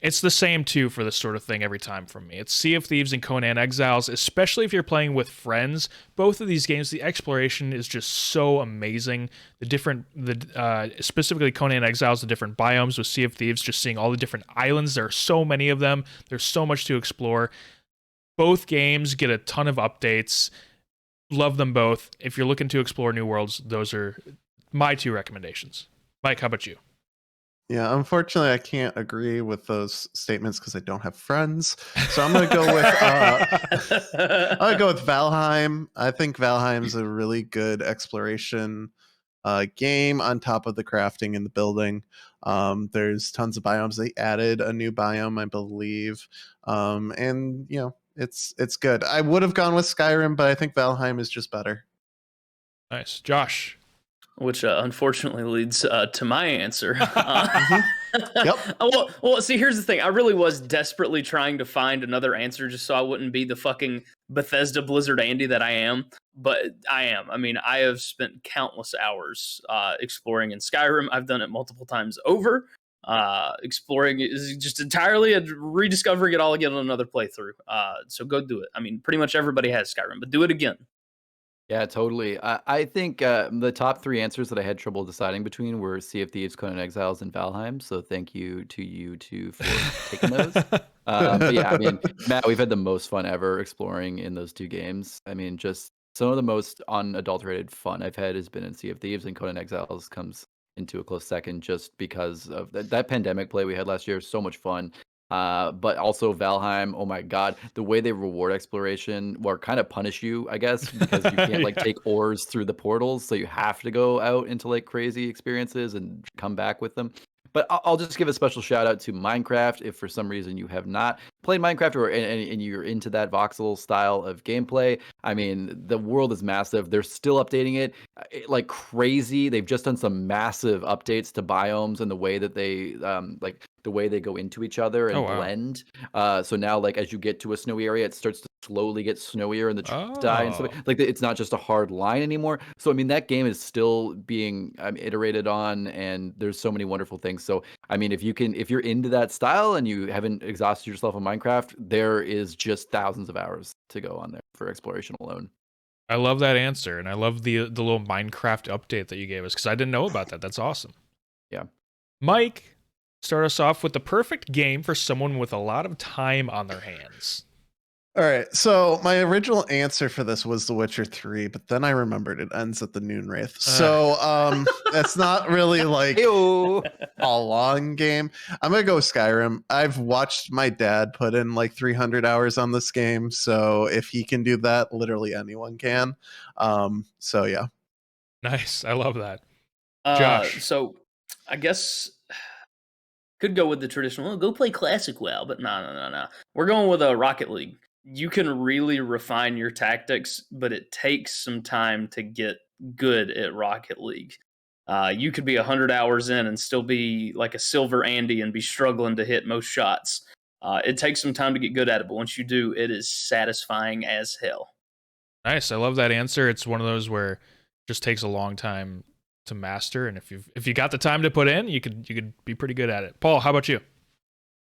it's the same too for this sort of thing every time from me. It's Sea of Thieves and Conan Exiles, especially if you're playing with friends. Both of these games, the exploration is just so amazing. Specifically Conan Exiles, the different biomes with Sea of Thieves, just seeing all the different islands. There are so many of them. There's so much to explore. Both games get a ton of updates. Love them both. If you're looking to explore new worlds, those are my two recommendations. Mike, how about you? Yeah, unfortunately, I can't agree with those statements because I don't have friends. So I'm gonna go with Valheim. I think Valheim's a really good exploration game on top of the crafting and the building. There's tons of biomes. They added a new biome, I believe, and it's good. I would have gone with Skyrim, but I think Valheim is just better. Nice. Josh. Which unfortunately leads to my answer. Yep. Well, see, here's the thing. I really was desperately trying to find another answer just so I wouldn't be the fucking Bethesda Blizzard Andy that I am. But I am. I mean, I have spent countless hours exploring in Skyrim. I've done it multiple times over. Exploring is just entirely rediscovering it all again on another playthrough. So go do it. I mean, pretty much everybody has Skyrim, but do it again. Yeah, totally. I think the top three answers that I had trouble deciding between were Sea of Thieves, Conan Exiles, and Valheim. So thank you to you two for taking those. But yeah, I mean, Matt, we've had the most fun ever exploring in those two games. I mean, just some of the most unadulterated fun I've had has been in Sea of Thieves, and Conan Exiles comes into a close second just because of that pandemic play we had last year. So much fun. But also Valheim, oh my god, the way they reward exploration or kind of punish you, I guess, because you can't like take ores through the portals, so you have to go out into like crazy experiences and come back with them. But I'll just give a special shout out to Minecraft. If for some reason you have not played Minecraft and you're into that voxel style of gameplay, I mean, the world is massive. They're still updating it like crazy. They've just done some massive updates to biomes and the way that they like the way they go into each other and Oh, wow. blend. So now, like, as you get to a snowy area, it starts to slowly get snowier and the trees die and stuff. Oh. Like, it's not just a hard line anymore. So I mean, that game is still being iterated on, and there's so many wonderful things. So I mean, if you're into that style and you haven't exhausted yourself on Minecraft, there is just thousands of hours to go on there for exploration alone. I love that answer, and I love the little Minecraft update that you gave us, because I didn't know about that. That's awesome. Yeah. Mike, start us off with the perfect game for someone with a lot of time on their hands. All right, so my original answer for this was The Witcher 3, but then I remembered it ends at the Noon Wraith. So that's not really like Heyo. a long game. I'm gonna go with Skyrim. I've watched my dad put in like 300 hours on this game, so if he can do that, literally anyone can. So yeah. Nice. I love that. Josh. So I guess could go with the traditional. Go play classic WoW, but no. We're going with a Rocket League. You can really refine your tactics, but it takes some time to get good at Rocket League. You could be 100 hours in and still be like a silver Andy and be struggling to hit most shots. It takes some time to get good at it, but once you do, it is satisfying as hell. Nice. I love that answer. It's one of those where it just takes a long time to master, and if you got the time to put in, you could be pretty good at it. Paul, how about you?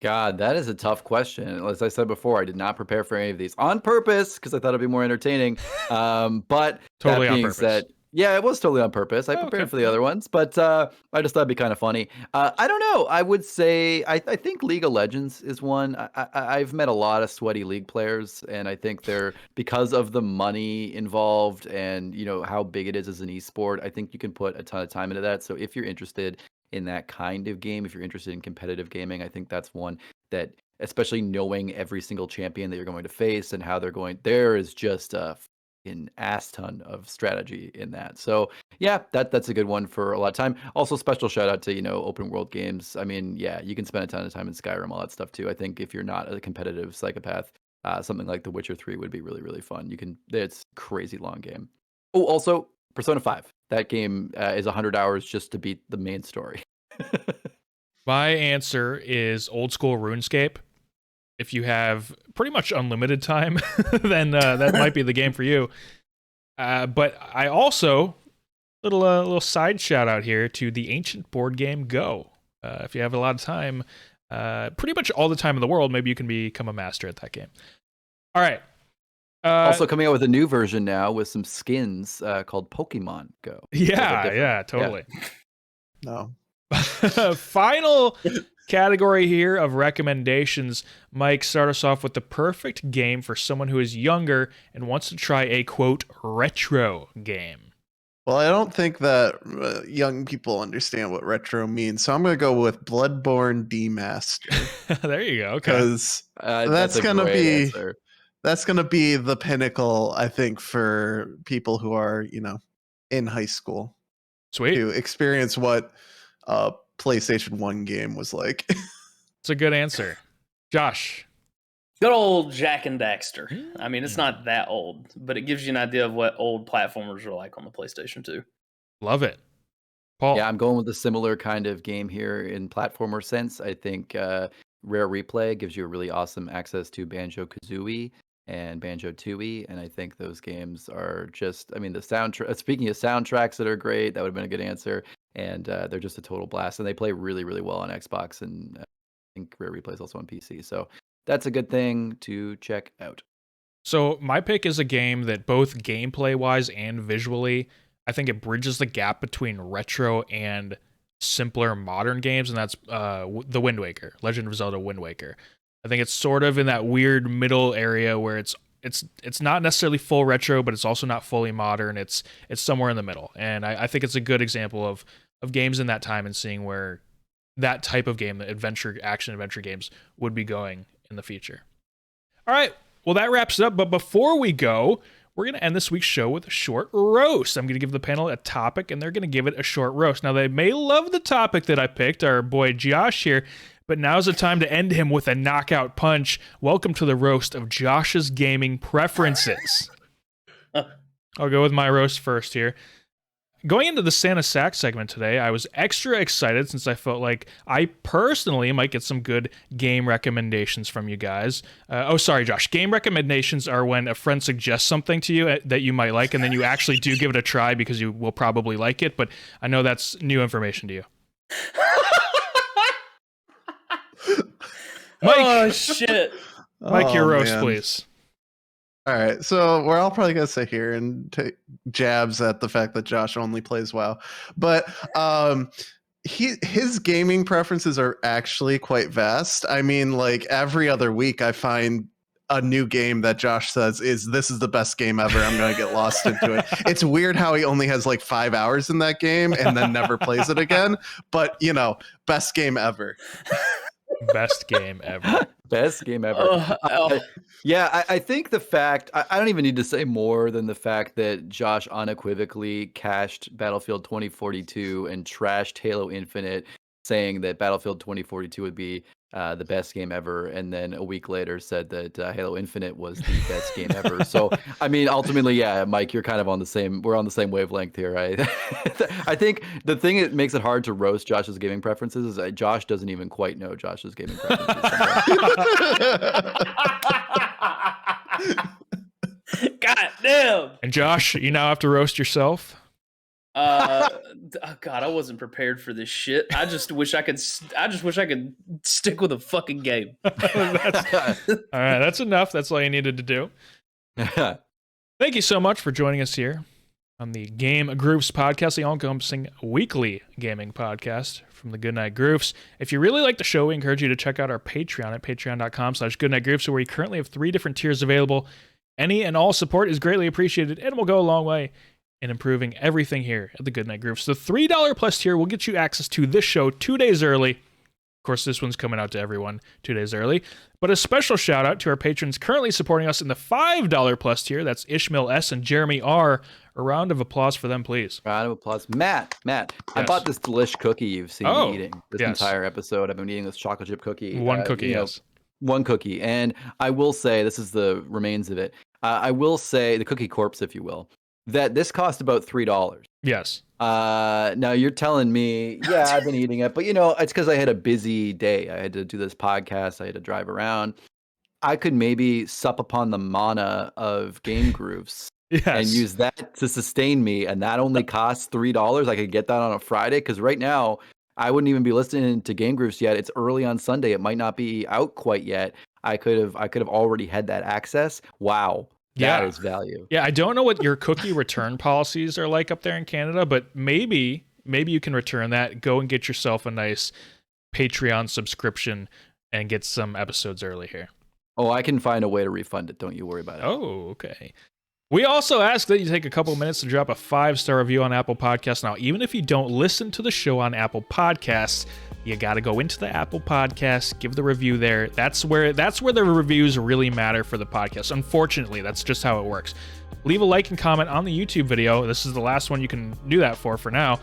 God, that is a tough question. As I said before, I did not prepare for any of these on purpose because I thought it'd be more entertaining. But Totally that on being purpose. said, yeah, it was totally on purpose. I prepared okay. for the other ones, but I just thought it'd be kind of funny. I don't know. I would say I think League of Legends is one. I've met a lot of sweaty League players, and I think they're because of the money involved and how big it is as an esport. I think you can put a ton of time into that. So if you're interested in that kind of game, if you're interested in competitive gaming, I think that's one that, especially knowing every single champion that you're going to face and how they're going, there is just an ass ton of strategy in that. So yeah, that's a good one for a lot of time. Also, special shout out to open world games. I mean, yeah, you can spend a ton of time in Skyrim, all that stuff too. I think if you're not a competitive psychopath, something like The Witcher 3 would be really, really fun. It's a crazy long game. Oh, also Persona 5. That game is 100 hours just to beat the main story. My answer is old school RuneScape. If you have pretty much unlimited time, then that might be the game for you. But I also little side shout out here to the ancient board game Go. If you have a lot of time, pretty much all the time in the world, maybe you can become a master at that game. All right. Also coming out with a new version now with some skins called Pokemon Go. Yeah, totally. No. Final category here of recommendations. Mike, start us off with the perfect game for someone who is younger and wants to try a, quote, retro game. Well, I don't think that young people understand what retro means, so I'm going to go with Bloodborne Demastered. There you go. Okay. Because that's going to be answer. That's going to be the pinnacle, I think, for people who are, in high school. Sweet. To experience what a PlayStation 1 game was like. It's a good answer. Josh. Good old Jack and Daxter. I mean, it's not that old, but it gives you an idea of what old platformers are like on the PlayStation 2. Love it. Paul. Yeah, I'm going with a similar kind of game here in platformer sense. I think Rare Replay gives you a really awesome access to Banjo-Kazooie and Banjo-Tooie, and I think those games are just, the soundtrack. Speaking of soundtracks that are great, that would have been a good answer, and they're just a total blast, and they play really, really well on Xbox, and I think Rare Replay is also on PC, so that's a good thing to check out. So my pick is a game that both gameplay-wise and visually, I think it bridges the gap between retro and simpler modern games, and that's The Wind Waker, Legend of Zelda Wind Waker. I think it's sort of in that weird middle area where it's not necessarily full retro, but it's also not fully modern. It's somewhere in the middle, and I think it's a good example of games in that time and seeing where that type of game, the action adventure games, would be going in the future. All right, well that wraps it up. But before we go, we're going to end this week's show with a short roast. I'm going to give the panel a topic, and they're going to give it a short roast. Now, they may love the topic that I picked, our boy Josh here, but now's the time to end him with a knockout punch. Welcome to the roast of Josh's gaming preferences. I'll go with my roast first here. going into the Santa Sack segment today, I was extra excited since I felt like I personally might get some good game recommendations from you guys. Sorry, Josh. Game recommendations are when a friend suggests something to you that you might like, and then you actually do give it a try because you will probably like it, but I know that's new information to you. Mike, oh, shit. Mike, your roast, man. please. All right, so we're all probably gonna sit here and take jabs at the fact that Josh only plays WoW, but his gaming preferences are actually quite vast. I mean, like every other week, I find a new game that Josh says this is the best game ever. I'm gonna get lost into it. It's weird how he only has like 5 hours in that game and then never plays it again. But best game ever. Best game ever. Best game ever. Yeah, I think the fact, I don't even need to say more than the fact that Josh unequivocally cashed Battlefield 2042 and trashed Halo Infinite, saying that Battlefield 2042 would be the best game ever, and then a week later said that Halo Infinite was the best game ever. So, I mean, ultimately, yeah, Mike, you're kind of we're on the same wavelength here, right? I think the thing that makes it hard to roast Josh's gaming preferences is that Josh doesn't even quite know Josh's gaming preferences. God damn. And Josh, you now have to roast yourself. God, I wasn't prepared for this shit. I just wish I could stick with a fucking game. All right, that's enough. That's all you needed to do. Thank you so much for joining us here on the Game Groofs podcast, the all-encompassing weekly gaming podcast from the Goodnight Groofs. If you really like the show, we encourage you to check out our Patreon at patreon.com/goodnightgroofs, where we currently have 3 different tiers available. Any and all support is greatly appreciated and will go a long way in improving everything here at the Goodnight Groofs. The $3 plus tier will get you access to this show 2 days early. Of course, this one's coming out to everyone 2 days early. But a special shout out to our patrons currently supporting us in the $5 plus tier. That's Ishmael S. and Jeremy R. A round of applause for them, please. Round of applause. Matt, Yes. I bought this delish cookie you've seen me eating this yes. entire episode. I've been eating this chocolate chip cookie. One cookie, yes. One cookie. And I will say, this is the remains of it. I will say, the cookie corpse, if you will, that this cost about $3. Yes. Now you're telling me, yeah, I've been eating it, but it's because I had a busy day. I had to do this podcast. I had to drive around. I could maybe sup upon the mana of Game Groofs and use that to sustain me. And that only costs $3. I could get that on a Friday, because right now I wouldn't even be listening to Game Groofs yet. It's early on Sunday. It might not be out quite yet. I could have already had that access. Wow. That is value. Yeah, I don't know what your cookie return policies are like up there in Canada, but maybe you can return that. Go and get yourself a nice Patreon subscription and get some episodes early here. Oh, I can find a way to refund it. Don't you worry about it. Oh, okay. We also ask that you take a couple minutes to drop a 5-star review on Apple Podcasts. Now, even if you don't listen to the show on Apple Podcasts, you got to go into the Apple Podcasts, give the review there. That's where the reviews really matter for the podcast. Unfortunately, that's just how it works. Leave a like and comment on the YouTube video. This is the last one you can do that for now.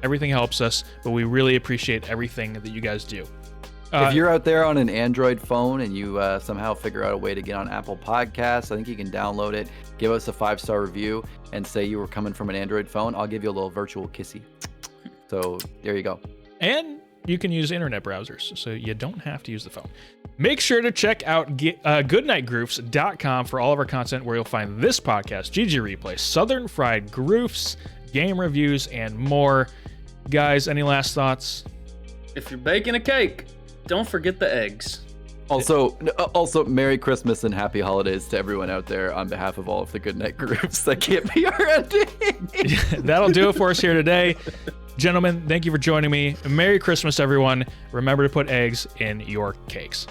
Everything helps us, but we really appreciate everything that you guys do. If you're out there on an Android phone and you somehow figure out a way to get on Apple Podcasts, I think you can download it, give us a 5-star review, and say you were coming from an Android phone. I'll give you a little virtual kissy. So there you go. And you can use internet browsers, so you don't have to use the phone. Make sure to check out goodnightgroofs.com for all of our content, where you'll find this podcast, GG Replay, Southern Fried Groofs, game reviews, and more. Guys, any last thoughts? If you're baking a cake, don't forget the eggs. Also, Merry Christmas and Happy Holidays to everyone out there on behalf of all of the Goodnight Groofs. That can't be our ending. That'll do it for us here today. Gentlemen, thank you for joining me. Merry Christmas, everyone. Remember to put eggs in your cakes.